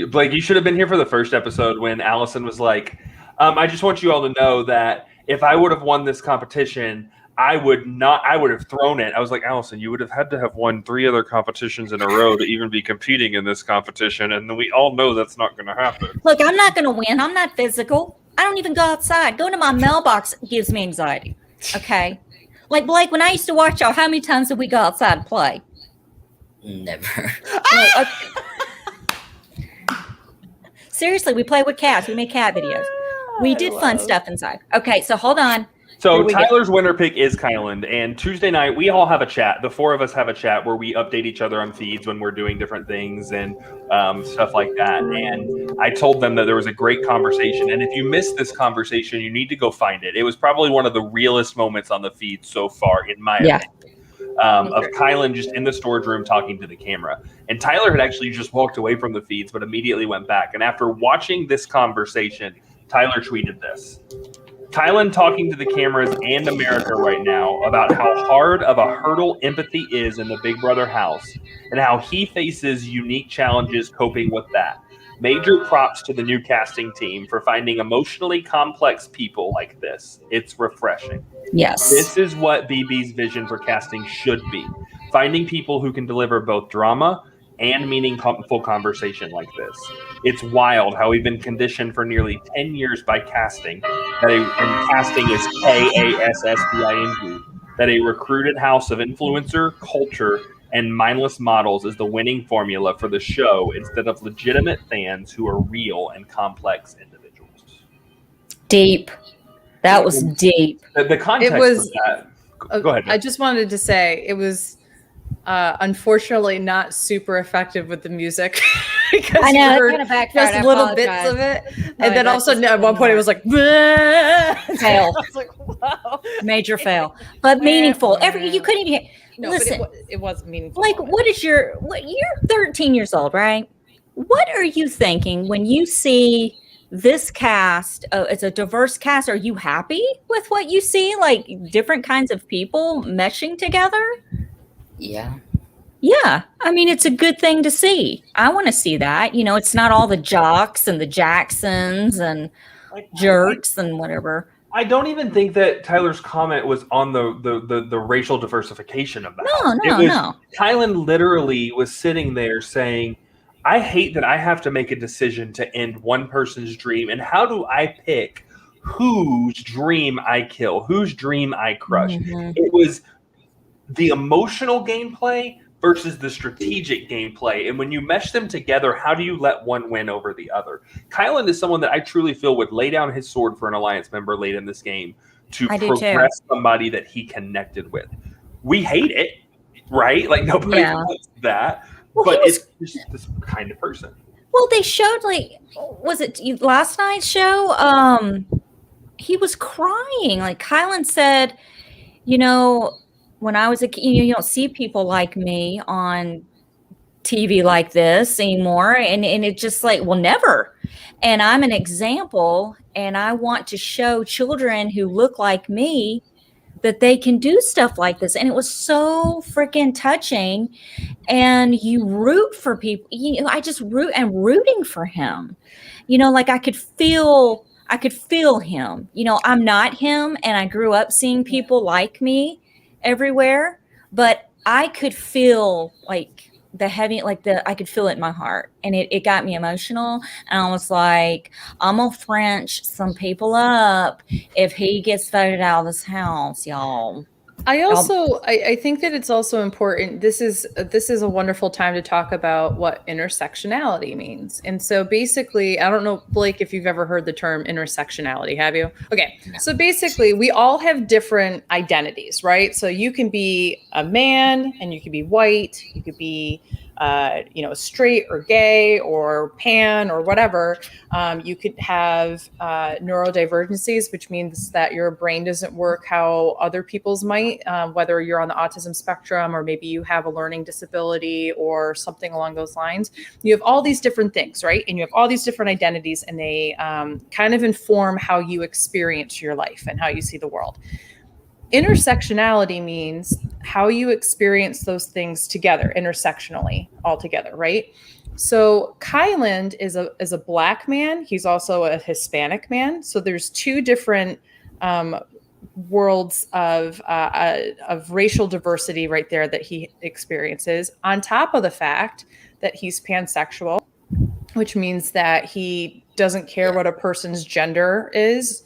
S4: Blake, you should have been here for the first episode when Allison was like, I just want you all to know that if I would have won this competition, I would have thrown it. I was like, Allison, you would have had to have won 3 other competitions in a row to even be competing in this competition. And we all know that's not going to happen.
S1: Look, I'm not going to win. I'm not physical. I don't even go outside. Going to my mailbox gives me anxiety. Okay. Like Blake, when I used to watch y'all, how many times did we go outside and play?
S3: Never.
S1: Seriously, we play with cats. We made cat videos. We did fun stuff inside. Okay, so hold on.
S4: So Tyler's winner pick is Kyland, and Tuesday night we all have a chat. The 4 of us have a chat where we update each other on feeds when we're doing different things and stuff like that. And I told them that there was a great conversation, and if you missed this conversation, you need to go find it. It was probably one of the realest moments on the feed so far, in my opinion. Of Kyland just in the storage room talking to the camera. And Tyler had actually just walked away from the feeds, but immediately went back. And after watching this conversation, Tyler tweeted this. Kyland talking to the cameras and America right now about how hard of a hurdle empathy is in the Big Brother house and how he faces unique challenges coping with that. Major props to the new casting team for finding emotionally complex people like this. It's refreshing.
S1: Yes.
S4: This is what BB's vision for casting should be. Finding people who can deliver both drama and meaningful conversation like this. It's wild how we've been conditioned for nearly 10 years by casting, and casting is KASSDING, that a recruited house of influencer, culture, and mindless models is the winning formula for the show instead of legitimate fans who are real and complex individuals.
S1: Deep. That was deep.
S4: The context of that. Go ahead.
S2: I just wanted to say it was unfortunately not super effective with the music because
S1: I know,
S2: you heard
S1: kind of backfired.
S2: just little bits of it, and then all of a sudden at one point it was like
S1: fail.
S2: I was like, wow.
S1: Major fail, but meaningful. You couldn't even hear.
S2: No,
S1: listen,
S2: but it was meaningful.
S1: Like, you're 13 years old, right? What are you thinking when you see this cast? It's a diverse cast. Are you happy with what you see? Like different kinds of people meshing together?
S3: Yeah.
S1: Yeah. I mean, it's a good thing to see. I want to see that. You know, it's not all the jocks and the Jacksons and jerks and whatever.
S4: I don't even think that Tyler's comment was on the racial diversification of that.
S1: No.
S4: Kyland literally was sitting there saying, I hate that I have to make a decision to end one person's dream. And how do I pick whose dream I kill, whose dream I crush?
S1: Mm-hmm.
S4: It was the emotional gameplay versus the strategic gameplay. And when you mesh them together, how do you let one win over the other? Kyland is someone that I truly feel would lay down his sword for an alliance member late in this game to progress somebody that he connected with. We hate it, right? Like nobody wants that. Well, but it's just this kind of person.
S1: Well, they showed was it last night's show? He was crying. Like Kyland said, when I was a kid, you don't see people like me on TV like this anymore. And it's just never. And I'm an example, and I want to show children who look like me that they can do stuff like this. And it was so freaking touching. And you root for people. I just rooting for him. I could feel him. I'm not him, and I grew up seeing people like me everywhere, but I could feel I could feel it in my heart, and it got me emotional. And I was like, I'm gonna French some people up if he gets voted out of this house, y'all.
S2: I think that it's also important. This is a wonderful time to talk about what intersectionality means. And so basically, I don't know, Blake, if you've ever heard the term intersectionality, have you? Okay.
S3: No.
S2: So basically, we all have different identities, right? So you can be a man and you can be white, you could be straight or gay or pan or whatever. You could have neurodivergencies, which means that your brain doesn't work how other people's might, whether you're on the autism spectrum or maybe you have a learning disability or something along those lines. You have all these different things, right? And you have all these different identities, and they kind of inform how you experience your life and how you see the world. Intersectionality means how you experience those things together, intersectionally, all together, right? So Kyland is a Black man. He's also a Hispanic man. So there's two different worlds of racial diversity right there that he experiences, on top of the fact that he's pansexual, which means that he doesn't care what a person's gender is.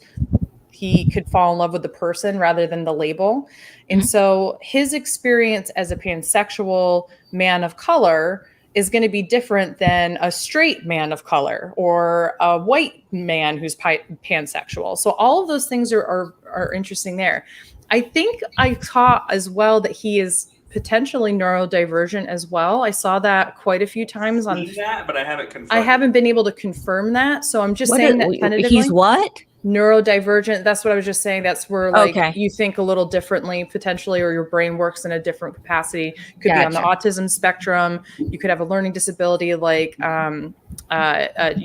S2: He could fall in love with the person rather than the label. And so his experience as a pansexual man of color is going to be different than a straight man of color or a white man who's pansexual. So all of those things are interesting there. I think I saw as well that he is potentially neurodivergent as well. I saw that quite a few times on
S4: that, but I haven't confirmed.
S2: I haven't been able to confirm that. So I'm just saying that tentatively.
S1: He's what?
S2: Neurodivergent. That's what I was just saying. That's where you think a little differently potentially, or your brain works in a different capacity. Could be on the autism spectrum. You could have a learning disability like you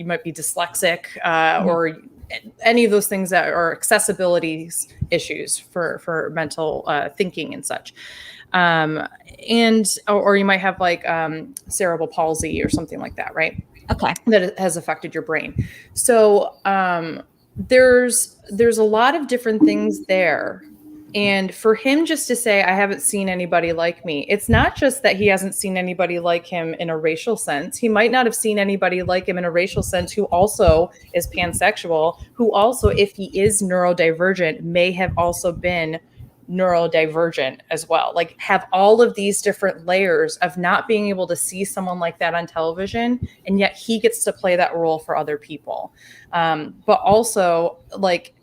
S2: might be dyslexic or any of those things that are accessibility issues for mental thinking and such. Or you might have like cerebral palsy or something like that, right?
S1: Okay.
S2: That has affected your brain. So there's a lot of different things there. And for him just to say, I haven't seen anybody like me, it's not just that he hasn't seen anybody like him in a racial sense. He might not have seen anybody like him in a racial sense who also is pansexual, who also, if he is neurodivergent, may have also been neurodivergent as well, like have all of these different layers of not being able to see someone like that on television, and yet he gets to play that role for other people, but also like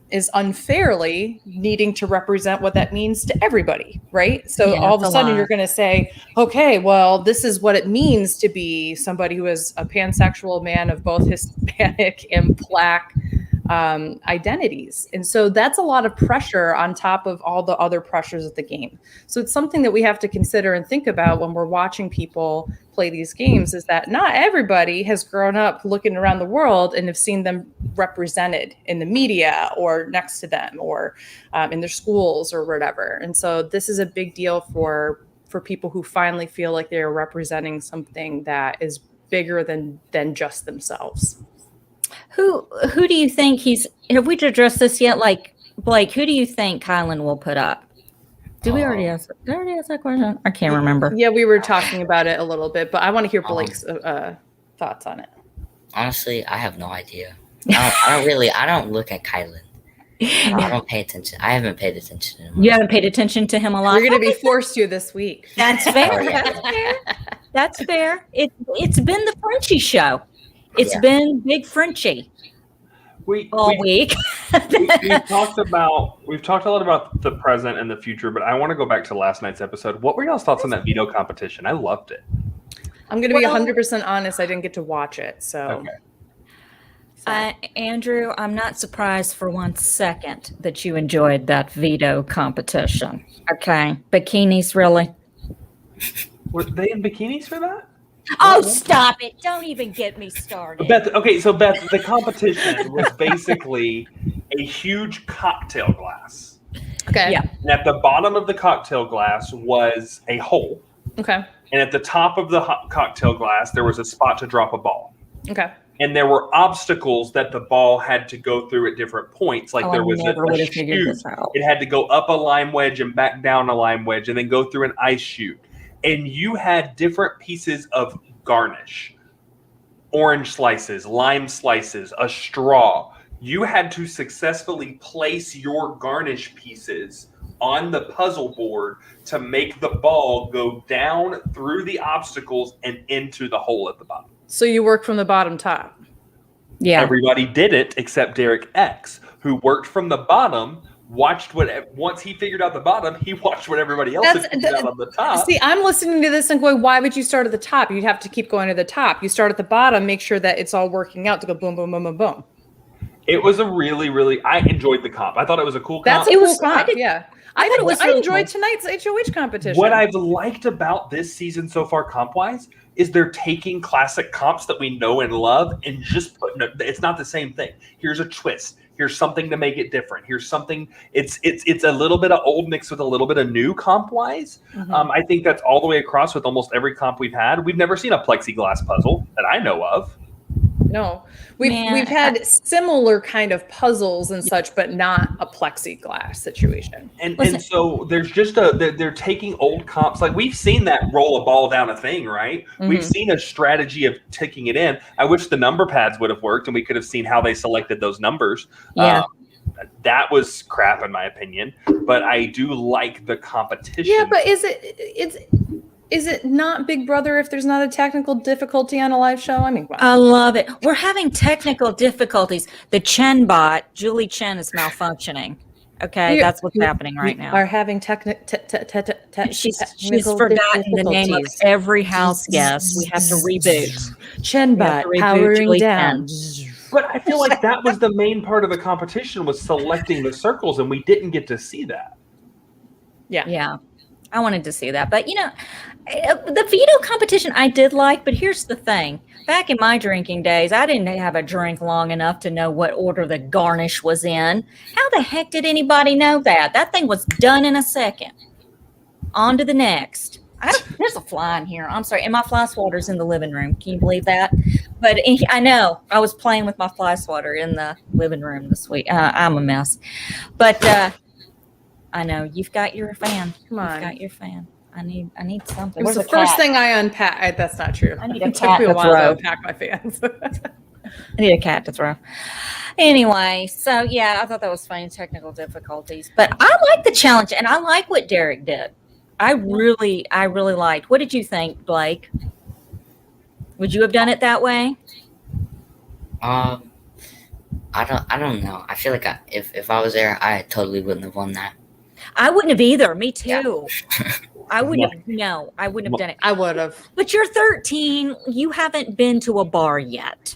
S2: is unfairly needing to represent what that means to everybody, right? So all of a sudden you're going to say, okay, well, this is what it means to be somebody who is a pansexual man of both Hispanic and Black identities. And so that's a lot of pressure on top of all the other pressures of the game. So it's something that we have to consider and think about when we're watching people play these games, is that not everybody has grown up looking around the world and have seen them represented in the media or next to them or in their schools or whatever. And so this is a big deal for people who finally feel like they're representing something that is bigger than just themselves.
S1: Who do you think have we addressed this yet? Like, Blake, who do you think Kyland will put up? Did we already ask that question? I can't remember.
S2: Yeah, we were talking about it a little bit, but I want to hear Blake's thoughts on it.
S3: Honestly, I have no idea. I don't look at Kyland. I don't pay attention. I haven't paid attention to him.
S1: You haven't paid attention to him a lot?
S2: You're going to be forced to this week.
S1: That's fair. That's fair. That's fair. It's been the Frenchie show. It's been Big Frenchie all week.
S4: we've talked a lot about the present and the future, but I want to go back to last night's episode. What were y'all's thoughts on that veto competition? I loved it.
S2: I'm going to be 100% honest. I didn't get to watch it, so.
S4: Okay.
S1: Andrew, I'm not surprised for 1 second that you enjoyed that veto competition. Okay, bikinis, really?
S4: Were they in bikinis for that?
S1: Oh, stop it. Don't even get me started.
S4: Beth, the competition was basically a huge cocktail glass.
S2: Okay.
S1: Yeah.
S4: And at the bottom of the cocktail glass was a hole.
S2: Okay.
S4: And at the top of the cocktail glass, there was a spot to drop a ball.
S2: Okay.
S4: And there were obstacles that the ball had to go through at different points. Like there was a chute. It had to go up a lime wedge and back down a lime wedge and then go through an ice chute. And you had different pieces of garnish, orange slices, lime slices, a straw. You had to successfully place your garnish pieces on the puzzle board to make the ball go down through the obstacles and into the hole at the bottom.
S2: So you work from the bottom top.
S1: Yeah.
S4: Everybody did it except Derek X, who worked from the bottom. Watched what once he figured out the bottom, he watched what everybody else had figured out on the top.
S2: See, I'm listening to this and going, why would you start at the top? You'd have to keep going to the top. You start at the bottom, make sure that it's all working out to go boom, boom, boom, boom, boom.
S4: It was a really, really. I enjoyed the comp. I thought it was a cool comp.
S2: That's a cool comp. Yeah, I
S1: really
S2: enjoyed
S1: cool.
S2: tonight's HOH competition.
S4: What I've liked about this season so far, comp-wise, is they're taking classic comps that we know and love and just putting it. It's not the same thing. Here's a twist. Here's something to make it different. Here's something. It's a little bit of old mixed with a little bit of new comp-wise.
S2: Mm-hmm.
S4: I think that's all the way across with almost every comp we've had. We've never seen a plexiglass puzzle that I know of.
S2: No, we've had similar kind of puzzles and such, but not a plexiglass situation.
S4: And so there's just they're taking old comps. Like we've seen that roll a ball down a thing, right?
S2: Mm-hmm.
S4: We've seen a strategy of taking it in. I wish the number pads would have worked and we could have seen how they selected those numbers.
S1: Yeah.
S4: That was crap in my opinion, but I do like the competition.
S2: Yeah, but is it not Big Brother if there's not a technical difficulty on a live show? I mean, wow.
S1: I love it. We're having technical difficulties. The Chen bot, Julie Chen, is malfunctioning. Okay, that's what's happening right now.
S2: Are having
S1: She's forgotten the name of every house guest. We have to reboot.
S2: Chen bot powering down.
S4: But I feel like that was the main part of the competition was selecting the circles, and we didn't get to see that.
S2: Yeah.
S1: I wanted to see that. But, the veto competition I did like, but here's the thing. Back in my drinking days, I didn't have a drink long enough to know what order the garnish was in. How the heck did anybody know that? That thing was done in a second. On to the next. There's a fly in here. I'm sorry. And my fly swatter's in the living room. Can you believe that? But I know. I was playing with my fly swatter in the living room this week. I'm a mess. But I know. You've got your fan.
S2: Come on.
S1: You've got your fan. I need something.
S2: It was
S1: Where's
S2: the first thing I unpacked. That's not true.
S1: I need a
S2: It took
S1: cat
S2: me a
S1: to
S2: while to
S1: throw.
S2: unpack my fans.
S1: I need a cat to throw. Anyway, so yeah, I thought that was funny, technical difficulties. But I like the challenge, and I like what Derek did. I really liked. What did you think, Blake? Would you have done it that way?
S3: I don't know. I feel like if I was there, I totally wouldn't have won that.
S1: I wouldn't have either. Me too.
S3: Yeah.
S1: I wouldn't have. No, I wouldn't have done it.
S2: I would have.
S1: But you're 13. You haven't been to a bar yet.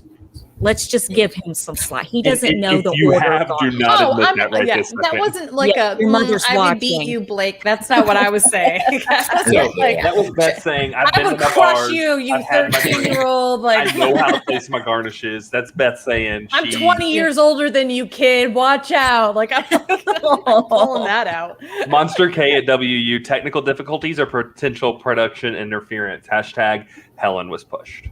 S1: Let's just give him some slack. He doesn't know the
S4: you
S1: order.
S4: have, do not admit that right this
S2: that
S4: second.
S2: wasn't like
S1: your mother's
S2: I would
S1: watching.
S2: beat you, Blake. That's not what I was saying.
S4: That was Beth saying, I've
S2: I
S4: been
S2: would
S4: to my
S2: crush
S4: bars,
S2: you, you
S4: I've had my drinks,
S2: 13-year-old.
S4: I
S2: Like
S4: know how to place my garnishes. That's Beth saying.
S2: I'm 20 years older than you, kid. Watch out. Like I'm pulling that out.
S4: Monster K at WU. Technical difficulties or potential production interference. # Helen was pushed.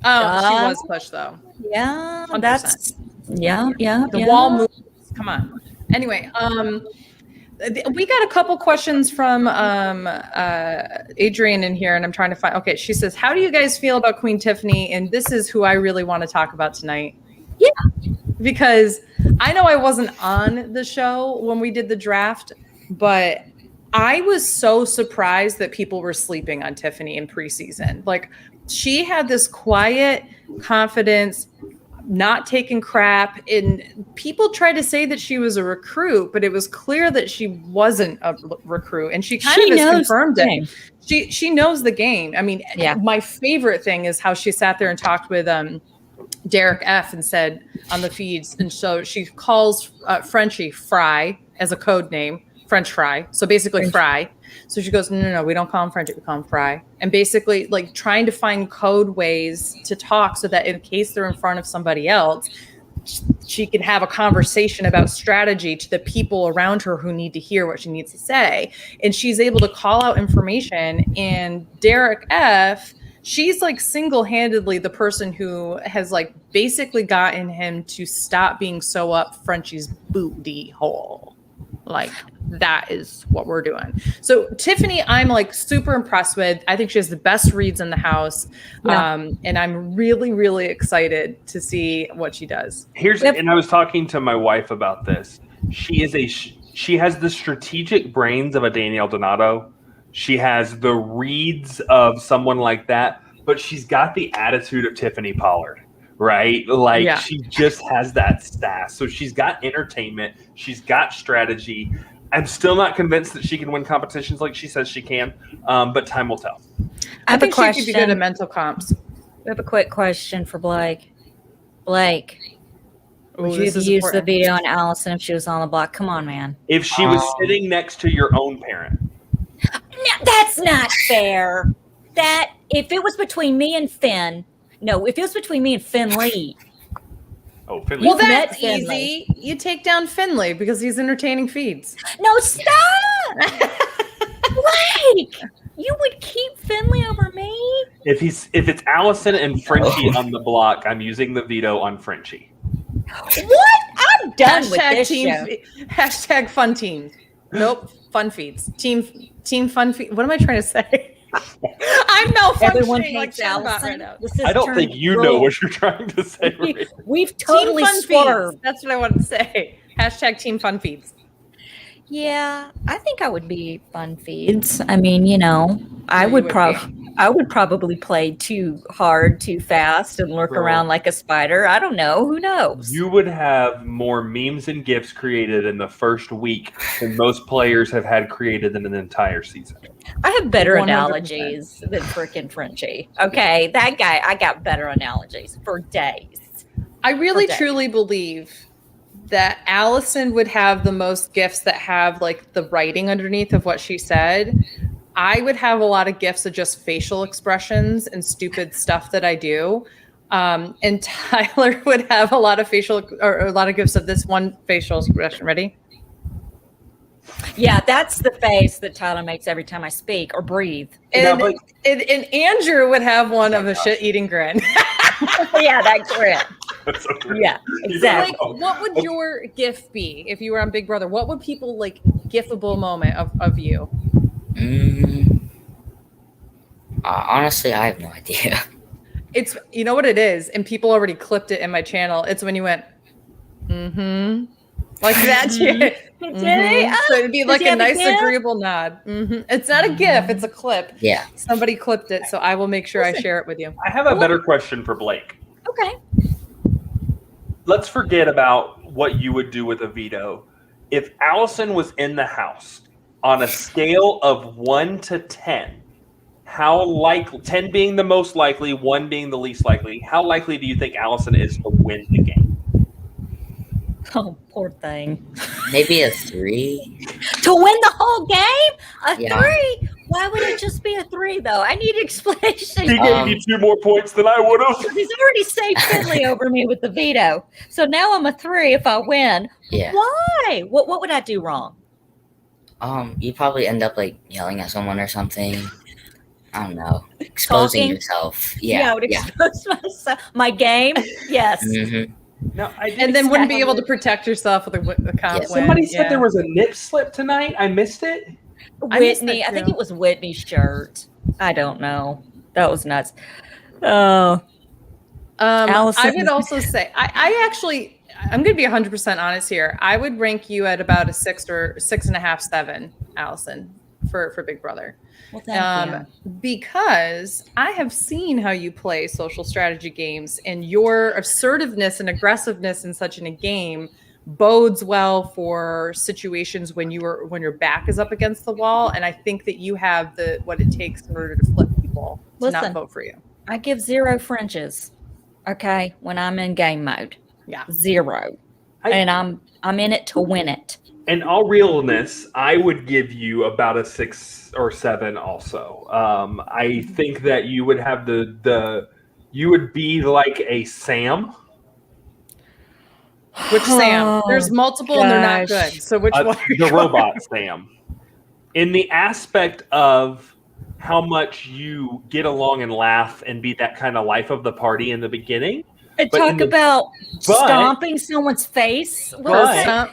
S2: Oh, she was pushed though.
S1: Yeah,
S2: 100%.
S1: that's
S2: The wall moves. Come on. Anyway, we got a couple questions from Adrian in here, and I'm trying to find. Okay, she says, "How do you guys feel about Queen Tiffany?" And this is who I really want to talk about tonight.
S1: Yeah,
S2: because I know I wasn't on the show when we did the draft, but I was so surprised that people were sleeping on Tiffany in preseason. Like, she had this quiet confidence, not taking crap. And people tried to say that she was a recruit, but it was clear that she wasn't a recruit. And she kind of has confirmed it. She knows the game. I mean, my favorite thing is how she sat there and talked with Derek F. and said on the feeds. And so she calls Frenchie Fry as a code name, French fry. So basically Fry. So she goes, no, we don't call him Frenchie, we call him Fry. And basically like trying to find code ways to talk so that in case they're in front of somebody else, she can have a conversation about strategy to the people around her who need to hear what she needs to say. And she's able to call out information. And Derek F., she's like single-handedly the person who has like basically gotten him to stop being so up Frenchie's booty hole. Like, that is what we're doing. So Tiffany, I'm like super impressed with. I think she has the best reads in the house.
S1: Yeah.
S2: And I'm really, really excited to see what she does.
S4: And I was talking to my wife about this. She is She has the strategic brains of a Danielle Donato. She has the reads of someone like that, but she's got the attitude of Tiffany Pollard, right? Like she just has that sass. So she's got entertainment. She's got strategy. I'm still not convinced that she can win competitions like she says she can, but time will tell.
S2: I think she could be good at mental comps.
S1: We have a quick question for Blake. Blake, would you have used
S2: important.
S1: the video on Allison if she was on the block? Come on, man.
S4: If she was sitting next to your own parent.
S1: No, that's not fair. That if it was between me and Finn, if it was between me and Finley.
S4: Oh, Finley.
S2: Well, that's easy. You take down Finley because he's entertaining feeds.
S1: No, stop! Blake, you would keep Finley over me?
S4: If it's Allison and Frenchie on the block, I'm using the veto on Frenchie.
S1: What? I'm done with this show.
S2: Hashtag fun teams. Nope. Fun feeds. Team fun feed. What am I trying to say? I'm malfunctioning.
S1: Everyone hates Allison
S2: right now.
S4: I don't think you know what you're trying to say. Right?
S1: We've totally swerved.
S2: That's what I wanted to say. Hashtag team fun feeds.
S1: Yeah, I think I would be fun feeds. I mean, I would probably play too hard, too fast, and lurk around like a spider. I don't know. Who knows?
S4: You would have more memes and GIFs created in the first week than most players have had created in an entire season.
S1: I have better
S2: 100%.
S1: Analogies than frickin' Frenchie. Okay, that guy, I got better analogies for days.
S2: I really truly believe that Allison would have the most GIFs that have like the writing underneath of what she said. I would have a lot of GIFs of just facial expressions and stupid stuff that I do. And Tyler would have a lot of GIFs of this one facial expression. Ready?
S1: Yeah, that's the face that Tyler makes every time I speak or breathe.
S2: And Andrew would have one of a shit-eating grin.
S1: Yeah, that grin.
S4: That's so great.
S1: Yeah, exactly.
S2: Like, what would your GIF be if you were on Big Brother? What would people like GIFable moment of you?
S3: Honestly, I have no idea.
S2: It's, you know what it is, and people already clipped it in my channel. It's when you went, like that. So it'd be like a nice, agreeable nod. It's not a GIF; it's a clip.
S3: Yeah.
S2: Somebody clipped it, so I will make sure I share it with you.
S4: I have a better question for Blake.
S1: Okay.
S4: Let's forget about what you would do with a veto. If Allison was in the house on a scale of 1 to 10, how likely, 10 being the most likely, 1 being the least likely, how likely do you think Allison is to win the game?
S1: Oh, poor thing.
S3: Maybe a 3.
S1: To win the whole game? A
S3: Yeah.
S1: 3? Why would it just be a 3, though? I need explanation.
S4: He gave you 2 more points than I would have.
S1: He's already saved Finley over me with the veto. So now I'm a 3 if I win.
S3: Yeah.
S1: Why? What would I do wrong?
S3: You probably end up like yelling at someone or something. I don't know. Exposing
S1: Talking?
S3: yourself.
S1: Yeah, I would expose myself. My game? Yes.
S3: Mm-hmm.
S4: No, I did.
S2: And then wouldn't be able to protect yourself with a comp win.
S4: Somebody said there was a nip slip tonight. I missed it.
S1: Whitney, I think it was Whitney's shirt. I don't know. That was nuts. Oh. Allison.
S2: I would also say, I'm going to be 100% honest here. I would rank you at about a 6 or 6.5, 7, Allison, for Big Brother.
S1: Well, thank you.
S2: Because I have seen how you play social strategy games, and your assertiveness and aggressiveness in such a game bodes well for situations when your back is up against the wall. And I think that you have what it takes in order to flip people to not vote for you.
S1: I give 0 Frenches. Okay, when I'm in game mode.
S2: Yeah. 0.
S1: And I'm in it to win it.
S4: In all realness, I would give you about a 6 or 7 also. I think that you would have you would be like a Sam.
S2: Which Sam? There's multiple and they're not good. So which one?
S4: The robot Sam. In the aspect of how much you get along and laugh and be that kind of life of the party in the beginning.
S1: And talk about stomping someone's face.
S4: But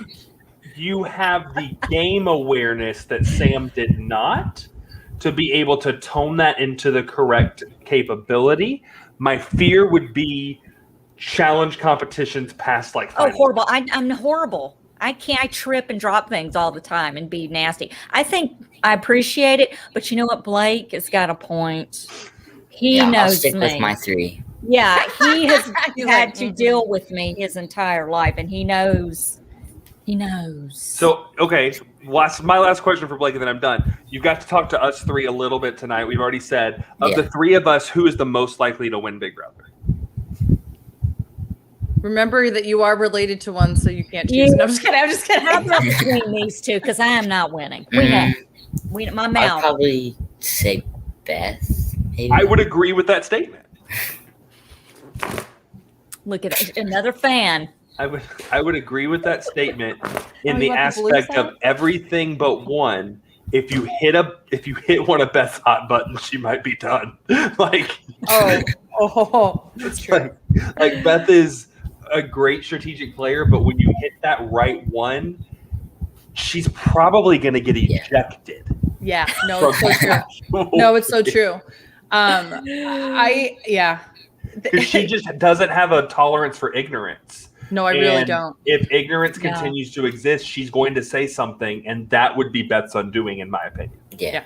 S4: you have the game awareness that Sam did not, to be able to tone that into the correct capability. My fear would be challenge competitions past like 5
S1: horrible. I'm horrible. I can't. I trip and drop things all the time and be nasty. I think I appreciate it, but you know what? Blake has got a point. He knows
S3: I'll stick
S1: me.
S3: with my 3.
S1: Yeah, he has
S2: He's
S1: had
S2: like,
S1: to deal with me his entire life, and he knows. He knows.
S4: So, okay, my last question for Blake, and then I'm done. You've got to talk to us 3 a little bit tonight. We've already said, of the 3 of us, who is the most likely to win Big Brother?
S2: Remember that you are related to one, so you can't choose. No, I'm just kidding. I'm just kidding.
S1: How about between these two? Because I am not winning. My
S3: I'd
S1: mouth.
S3: probably say Beth. Maybe.
S4: I would agree with that statement.
S1: Look at that. Another fan.
S4: I would agree with that statement in
S2: Oh,
S4: the
S2: you want the blue
S4: aspect
S2: side?
S4: of everything but one. If you hit one of Beth's hot buttons, she might be done. Like,
S2: It's true.
S4: like Beth is a great strategic player, but when you hit that right one, she's probably going to get ejected.
S2: Yeah, no, it's so true. No, it's so true.
S4: Because she just doesn't have a tolerance for ignorance.
S2: No, I really don't.
S4: If ignorance continues to exist, she's going to say something, and that would be Beth's undoing, in my opinion.
S3: Yeah.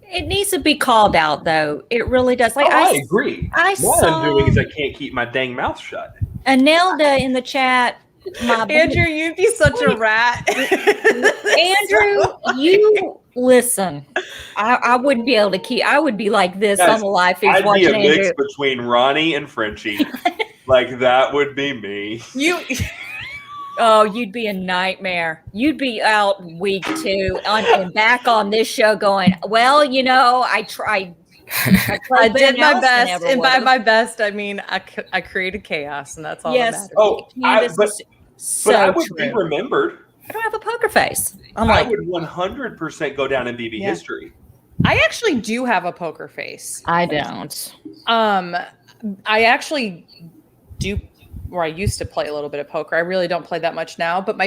S1: It needs to be called out, though. It really does. Like
S4: I agree.
S1: I
S4: My
S1: saw
S4: undoing is I can't keep my dang mouth shut.
S1: Anelda in the chat.
S2: Andrew, you'd be such a rat.
S1: Andrew, you listen. I wouldn't be able to keep. I would be like this
S4: Guys,
S1: on the live feeds
S4: I'd be
S1: watching
S4: a mix
S1: Andrew.
S4: between Ronnie and Frenchie. Like, that would be me.
S1: Oh, you'd be a nightmare. You'd be out week 2 and back on this show going, well, you know, I tried.
S2: I did my best, and by my best, I mean I created chaos, and that's all that matters.
S4: Oh,
S1: so
S4: but I would
S1: true.
S4: be remembered.
S1: I don't have a poker face.
S4: I would 100% go down in BB history.
S2: I actually do have a poker face.
S1: I don't.
S2: I actually do, or I used to play a little bit of poker. I really don't play that much now, but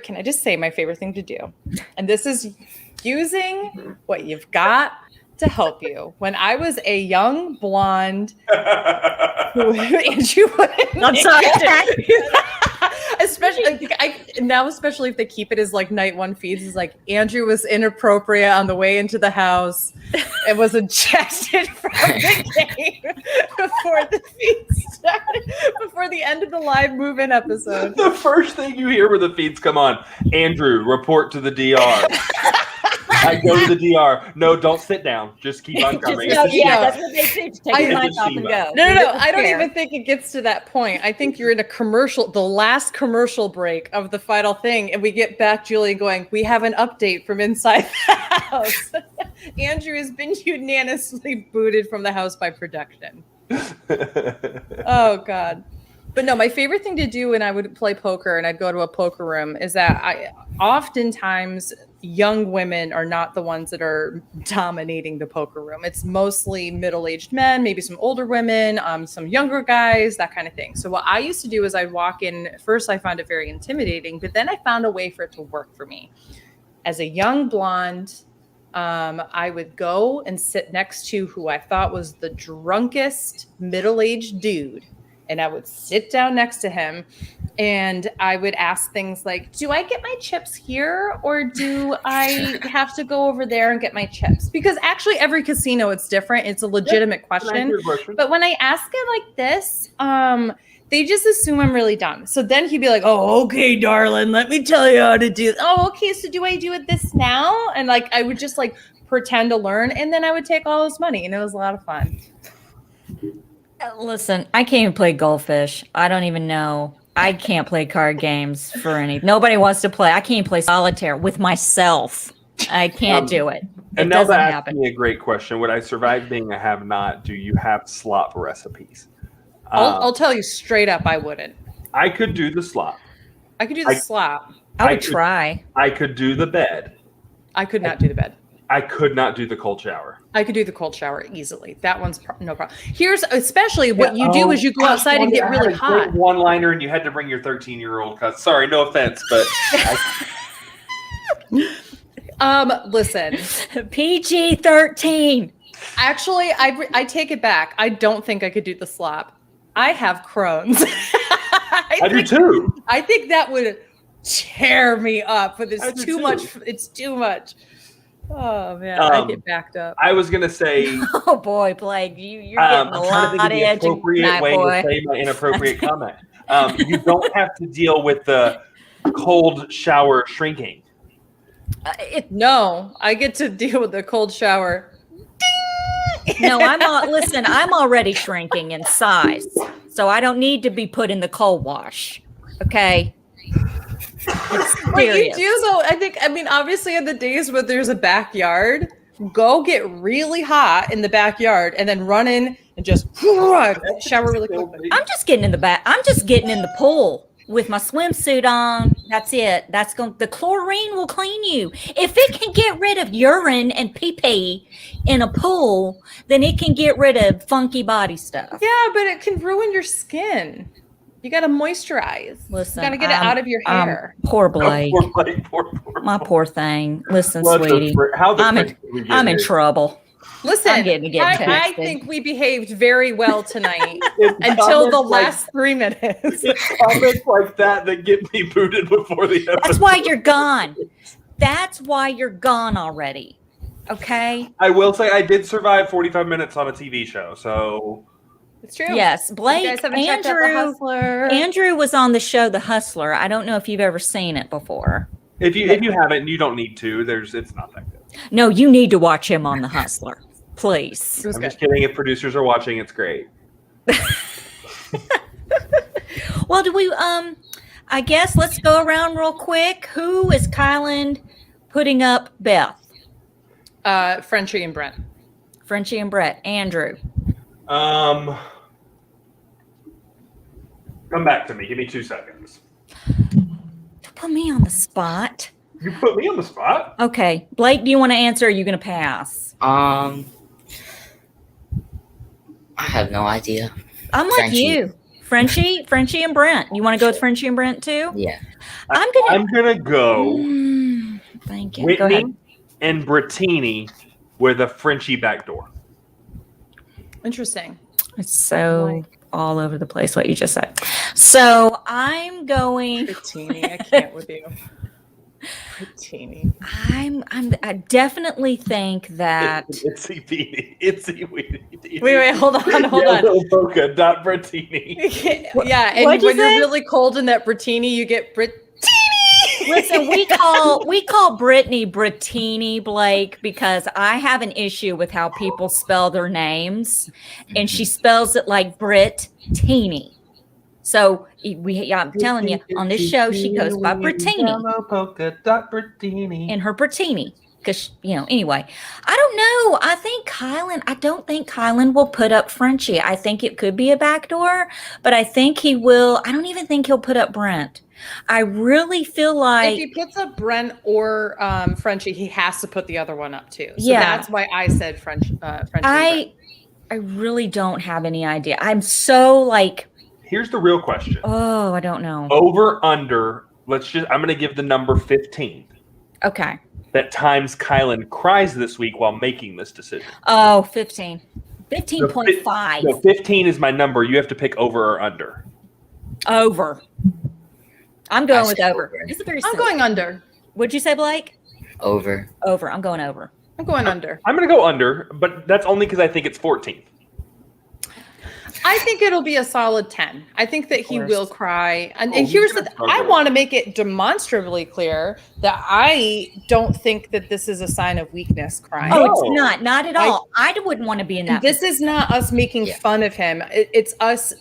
S2: can I just say my favorite thing to do? And this is using what you've got to help you. When I was a young blonde, Andrew,
S1: I'm sorry.
S2: especially if they keep it as like night 1 feeds, is like Andrew was inappropriate on the way into the house and was ejected from the game before the feed started, before the end of the live move-in episode.
S4: The first thing you hear when the feeds come on, Andrew, report to the DR. I go to the DR. No, don't sit down. Just keep on coming.
S1: That's what they do. Take your mic off and go.
S2: No. I don't even think it gets to that point. I think you're in a commercial, the last commercial break of the final thing, and we get back Julie going, we have an update from inside the house. Andrew has been unanimously booted from the house by production. Oh, God. But no, my favorite thing to do when I would play poker and I'd go to a poker room is that oftentimes young women are not the ones that are dominating the poker room. It's mostly middle-aged men, maybe some older women, some younger guys, that kind of thing. So what I used to do is I'd walk in. First, I found it very intimidating, but then I found a way for it to work for me. As a young blonde, I would go and sit next to who I thought was the drunkest middle-aged dude. And I would sit down next to him and I would ask things like, do I get my chips here or do I have to go over there and get my chips? Because actually every casino, it's different. It's a legitimate question. But when I ask it like this, they just assume I'm really dumb. So then he'd be like, oh, okay, darling, let me tell you how to do it. Oh, okay. So do I do it this now? And like, I would just like pretend to learn. And then I would take all his money and it was a lot of fun.
S1: Listen, I can't even play goldfish. I don't even know. I can't play card games for any. Nobody wants to play. I can't play solitaire with myself. I can't do it.
S4: And
S1: It
S4: now
S1: doesn't
S4: that asked
S1: happen.
S4: me a great question. Would I survive being a have-not? Do you have slop recipes?
S2: I'll tell you straight up, I wouldn't.
S4: I could do the slop.
S2: I could do the slop.
S1: I would try.
S4: I could do the bed.
S2: I could not do the bed.
S4: I could not do the cold shower.
S2: I could do the cold shower easily. That one's no problem. Here's especially what you do is you go outside and get really hot.
S4: One-liner, and you had to bring your 13-year-old. Sorry, no offense, but
S2: listen.
S1: PG-13.
S2: Actually, I take it back. I don't think I could do the slop. I have Crohn's.
S4: I do too.
S2: I think that would tear me up with
S4: I
S2: this
S4: do
S2: too
S4: too.
S2: much. It's too much. Oh man, I get backed up.
S4: I was gonna say,
S1: Oh boy, Blake, you're getting a
S4: I'm trying to think
S1: lot
S4: of
S1: of
S4: the
S1: edge
S4: appropriate
S1: tonight,
S4: way
S1: boy.
S4: to say my inappropriate comment. You don't have to deal with the cold shower shrinking.
S2: No, I get to deal with the cold shower.
S1: No, listen, I'm already shrinking in size, so I don't need to be put in the cold wash. Okay. It's
S2: But you
S1: serious.
S2: do though. I mean, obviously, on the days where there's a backyard, go get really hot in the backyard and then run in and just shower really quickly.
S1: I'm just getting in the back. I'm just getting in the pool with my swimsuit on. That's it. The chlorine will clean you. If it can get rid of urine and pee-pee in a pool, then it can get rid of funky body stuff.
S2: Yeah, but it can ruin your skin. You got to moisturize.
S1: Listen,
S2: you got to get it out of your hair.
S1: Poor Blake.
S4: Poor Blake.
S1: My poor thing. Listen,
S4: What the
S1: sweetie.
S4: how the
S1: I'm
S4: frick did we get
S1: in
S4: here?
S1: trouble.
S2: Listen,
S1: I'm getting
S2: I
S1: texted.
S2: think we behaved very well tonight
S4: It's
S2: until the
S4: comments like-
S2: last 3 minutes.
S4: It's comments like that get me booted before the episode.
S1: That's why you're gone. That's why you're gone already. Okay?
S4: I will say I did survive 45 minutes on a TV show, so
S2: It's true.
S1: Yes.
S2: You
S1: Blake,
S2: guys haven't checked out The Hustler.
S1: Andrew was on the show The Hustler. I don't know if you've ever seen it before.
S4: if you haven't, you don't need to. It's not that good.
S1: No, you need to watch him on The Hustler. Please.
S2: It was
S4: I'm
S2: good.
S4: just kidding. If producers are watching, it's great.
S1: Well, do we I guess let's go around real quick. Who is Kyland putting up Beth?
S2: Frenchie and Brent.
S1: Frenchie and Brett. Andrew.
S4: Come back to me. Give me 2 seconds.
S1: Don't put me on the spot.
S4: You put me on the spot.
S1: Okay. Blake, do you want to answer or are you going to pass?
S3: I have no idea.
S1: I'm like
S3: Frenchie.
S1: you. Frenchie and Brent. You want to go with Frenchie and Brent too?
S3: Yeah.
S4: I'm gonna go
S1: Thank you. Go ahead.
S4: Whitney and Brittini with a Frenchie backdoor.
S2: Interesting.
S1: It's so all over the place what you just said. So I'm going.
S2: Brittini, I can't with you. Brittini.
S1: I definitely think that.
S4: Itsy Beanie. Itsy Weenie.
S2: Wait, hold on.
S4: Yellow Boca dot Brittini.
S2: Yeah, and
S1: What'd you
S2: when you're
S1: say?
S2: really cold in that Brittini, you get Brittini.
S1: Listen, we call Brittany Brittini, Blake, because I have an issue with how people spell their names, and she spells it like Brittini. So I'm telling you, on this show, she goes by Brittini
S4: Yellow Polka dot Brittini.
S1: in her Brittini. Because, anyway, I don't know. I don't think Kyland will put up Frenchie. I think it could be a backdoor, but I think he will. I don't even think he'll put up Brent. I really feel like.
S2: If he puts up Brent or Frenchie, he has to put the other one up too. So
S1: Yeah.
S2: that's why I said Frenchie.
S1: I really don't have any idea. I'm so like,
S4: Here's the real question.
S1: I don't know.
S4: Over, under, I'm going to give the number 15.
S1: Okay.
S4: That times Kyland cries this week while making this decision.
S1: Oh, 15. 15.5.
S4: No, 15 is my number. You have to pick over or under.
S1: Over. I'm going
S3: I
S1: with
S3: said
S1: over.
S3: over.
S1: It's a very
S2: I'm
S1: simple.
S2: going under.
S1: What'd you say, Blake?
S3: Over.
S1: Over. I'm going over.
S2: I'm going under.
S4: I'm going to go under, but that's only because I think it's 14.
S2: I think it'll be a solid 10. I think that he
S1: course.
S2: will cry. And
S4: he's
S2: here's
S4: gonna
S2: I
S4: struggle.
S2: want to make it demonstrably clear that I don't think that this is a sign of weakness crying.
S1: Oh,
S4: No.
S1: it's not. Not at all. I wouldn't want to be in that.
S2: This is not us making
S3: Yeah.
S2: fun of him. It's us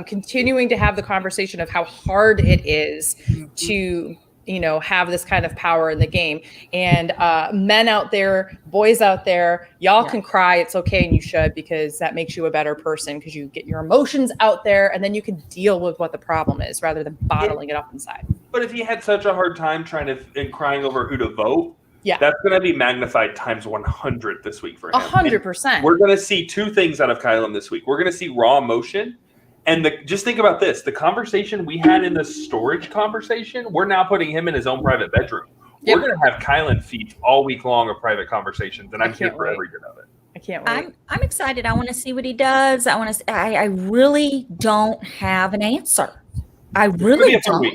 S2: continuing to have the conversation of how hard it is to, have this kind of power in the game. And men out there, boys out there, y'all can cry. It's okay, and you should, because that makes you a better person, because you get your emotions out there, and then you can deal with what the problem is rather than bottling it up inside.
S4: But if he had such a hard time and crying over who to vote,
S2: Yeah.
S4: that's going to be magnified times 100 this week for him.
S2: 100%.
S4: We're going to see two things out of Kyland this week. We're going to see raw emotion. And just think about this. The conversation we had in the storage conversation, we're now putting him in his own private bedroom.
S2: Yep.
S4: We're going to have Kyland feeds all week long of private conversations, and I'm here
S2: can't
S4: for
S2: wait.
S4: every bit of it.
S2: I can't wait.
S1: I'm excited. I want to see what he does. I really don't have an answer. I
S4: It's
S1: really
S4: gonna be a fun
S1: don't.
S4: week.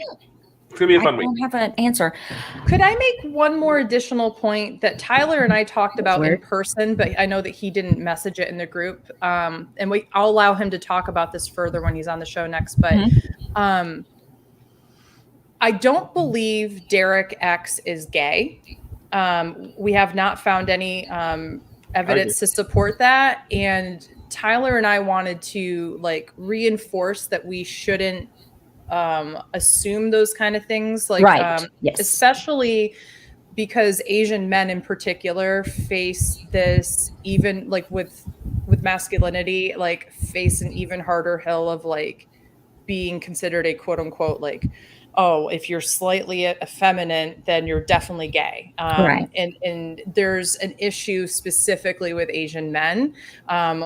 S4: It's gonna be a fun
S1: I
S4: week.
S1: don't have an answer.
S2: Could I make one more additional point that Tyler and I talked about in person, but I know that he didn't message it in the group. And I'll allow him to talk about this further when he's on the show next. But I don't believe Derek X is gay. We have not found any evidence to support that. And Tyler and I wanted to like reinforce that we shouldn't assume those kind of things, like
S1: Yes.
S2: especially because Asian men in particular face this, even like with masculinity, like face an even harder hill of like being considered a quote unquote like, oh, if you're slightly effeminate, then you're definitely gay. And there's an issue specifically with Asian men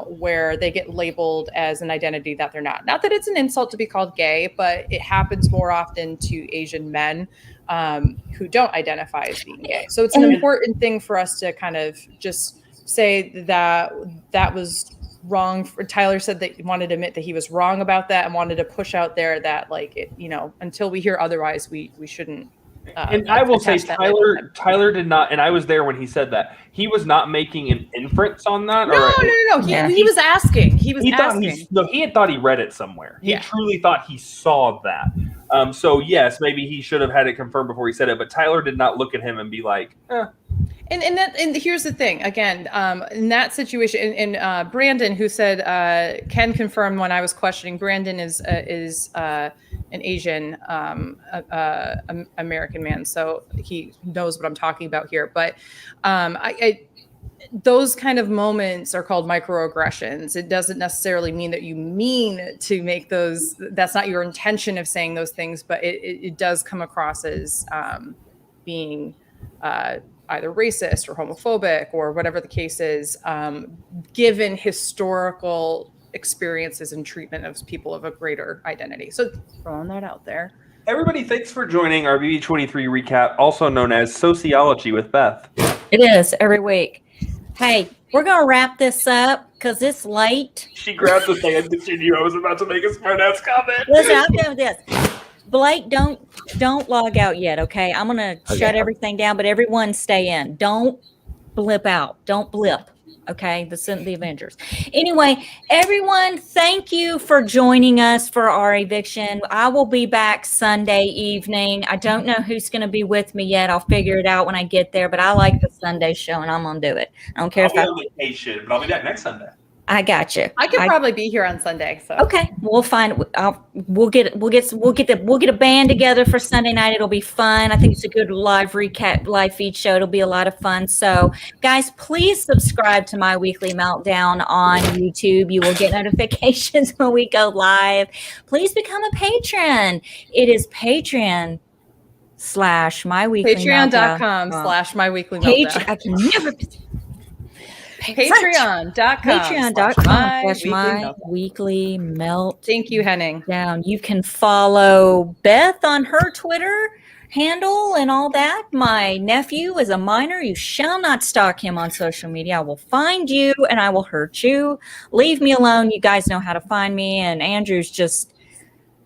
S2: where they get labeled as an identity that they're not. Not that it's an insult to be called gay, but it happens more often to Asian men who don't identify as being gay. So it's an important thing for us to kind of just say that that was wrong. Tyler said that he wanted to admit that he was wrong about that and wanted to push out there that like, it, you know, until we hear otherwise, we shouldn't.
S4: And I will say Tyler did not, and I was there when he said that. He was not making an inference on that.
S2: No. He was asking. He
S4: had thought he read it somewhere. He truly thought he saw that. So yes, maybe he should have had it confirmed before he said it, but Tyler did not look at him and be like,
S2: And here's the thing, again, in that situation, and Brandon, who said, Ken confirmed when I was questioning, Brandon is an Asian American man, so he knows what I'm talking about here. But those kind of moments are called microaggressions. It doesn't necessarily mean that you mean to make those, that's not your intention of saying those things, but it does come across as being either racist or homophobic or whatever the case is, given historical experiences and treatment of people of a greater identity. So throwing that out there.
S4: Everybody, thanks for joining our BB23 recap, also known as Sociology with Beth.
S1: It is every week. Hey, we're going to wrap this up because it's late.
S4: She grabbed the thing and she knew I was about to make a smart-ass comment.
S1: Listen, I'm doing this. Blake, don't log out yet, okay? I'm going to shut everything down, but everyone stay in. Don't blip out. Don't blip, okay? The Avengers. Anyway, everyone, thank you for joining us for our eviction. I will be back Sunday evening. I don't know who's going to be with me yet. I'll figure it out when I get there, but I like the Sunday show, and I'm going to do it. I don't care
S4: I'll be on vacation, but I'll be back next Sunday.
S1: I got you.
S2: I could probably be here on Sunday. So
S1: okay, we'll find. We'll get a band together for Sunday night. It'll be fun. I think it's a good live feed show. It'll be a lot of fun. So, guys, please subscribe to My Weekly Meltdown on YouTube. You will get notifications when we go live. Please become a patron. It is Patreon.
S2: Patreon.com/myweeklymeltdown.
S1: I can never.
S2: Patreon.com/myweeklymeltdown. Thank you, Henning.
S1: You can follow Beth on her Twitter handle and all that. My nephew is a minor. You shall not stalk him on social media. I will find you and I will hurt you. Leave me alone. You guys know how to find me. And Andrew's just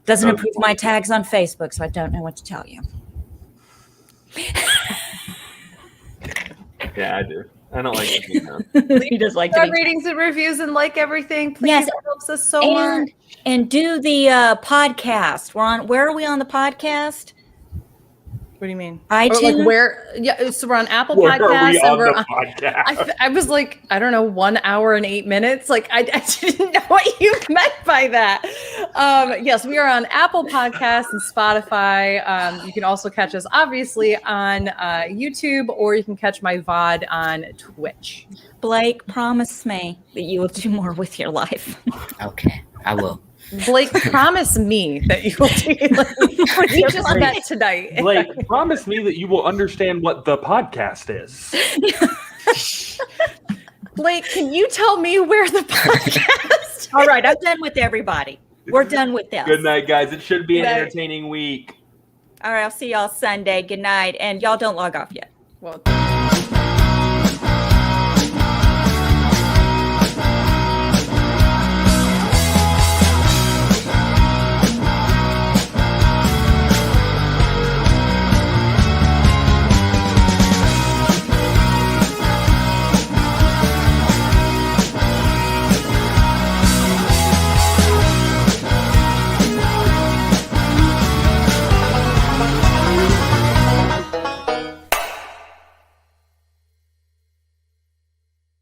S1: doesn't approve my tags on Facebook, so I don't know what to tell you.
S4: Yeah, I do. I don't like it.
S2: He does like ratings and reviews and like everything. Please, yes, it helps us so much.
S1: And do the podcast. Where are we on the podcast?
S2: What do you mean?
S1: iTunes?
S2: Like where? Yeah, so we're on Apple
S4: Podcasts.
S2: Podcast. I was like, I don't know, 1 hour and 8 minutes. Like I didn't know what you meant by that. Yes, we are on Apple Podcasts and Spotify. You can also catch us obviously on YouTube, or you can catch my VOD on Twitch.
S1: Blake, promise me that you will do more with your life.
S3: Okay, I will.
S2: Blake, promise me that you will do what you just met tonight.
S4: Blake, promise me that you will understand what the podcast is.
S2: Blake, can you tell me where the podcast?
S1: All right, I'm done with everybody. We're done with this.
S4: Good night, guys. It should be an entertaining week.
S1: All right, I'll see y'all Sunday. Good night. And y'all don't log off yet.
S2: Well.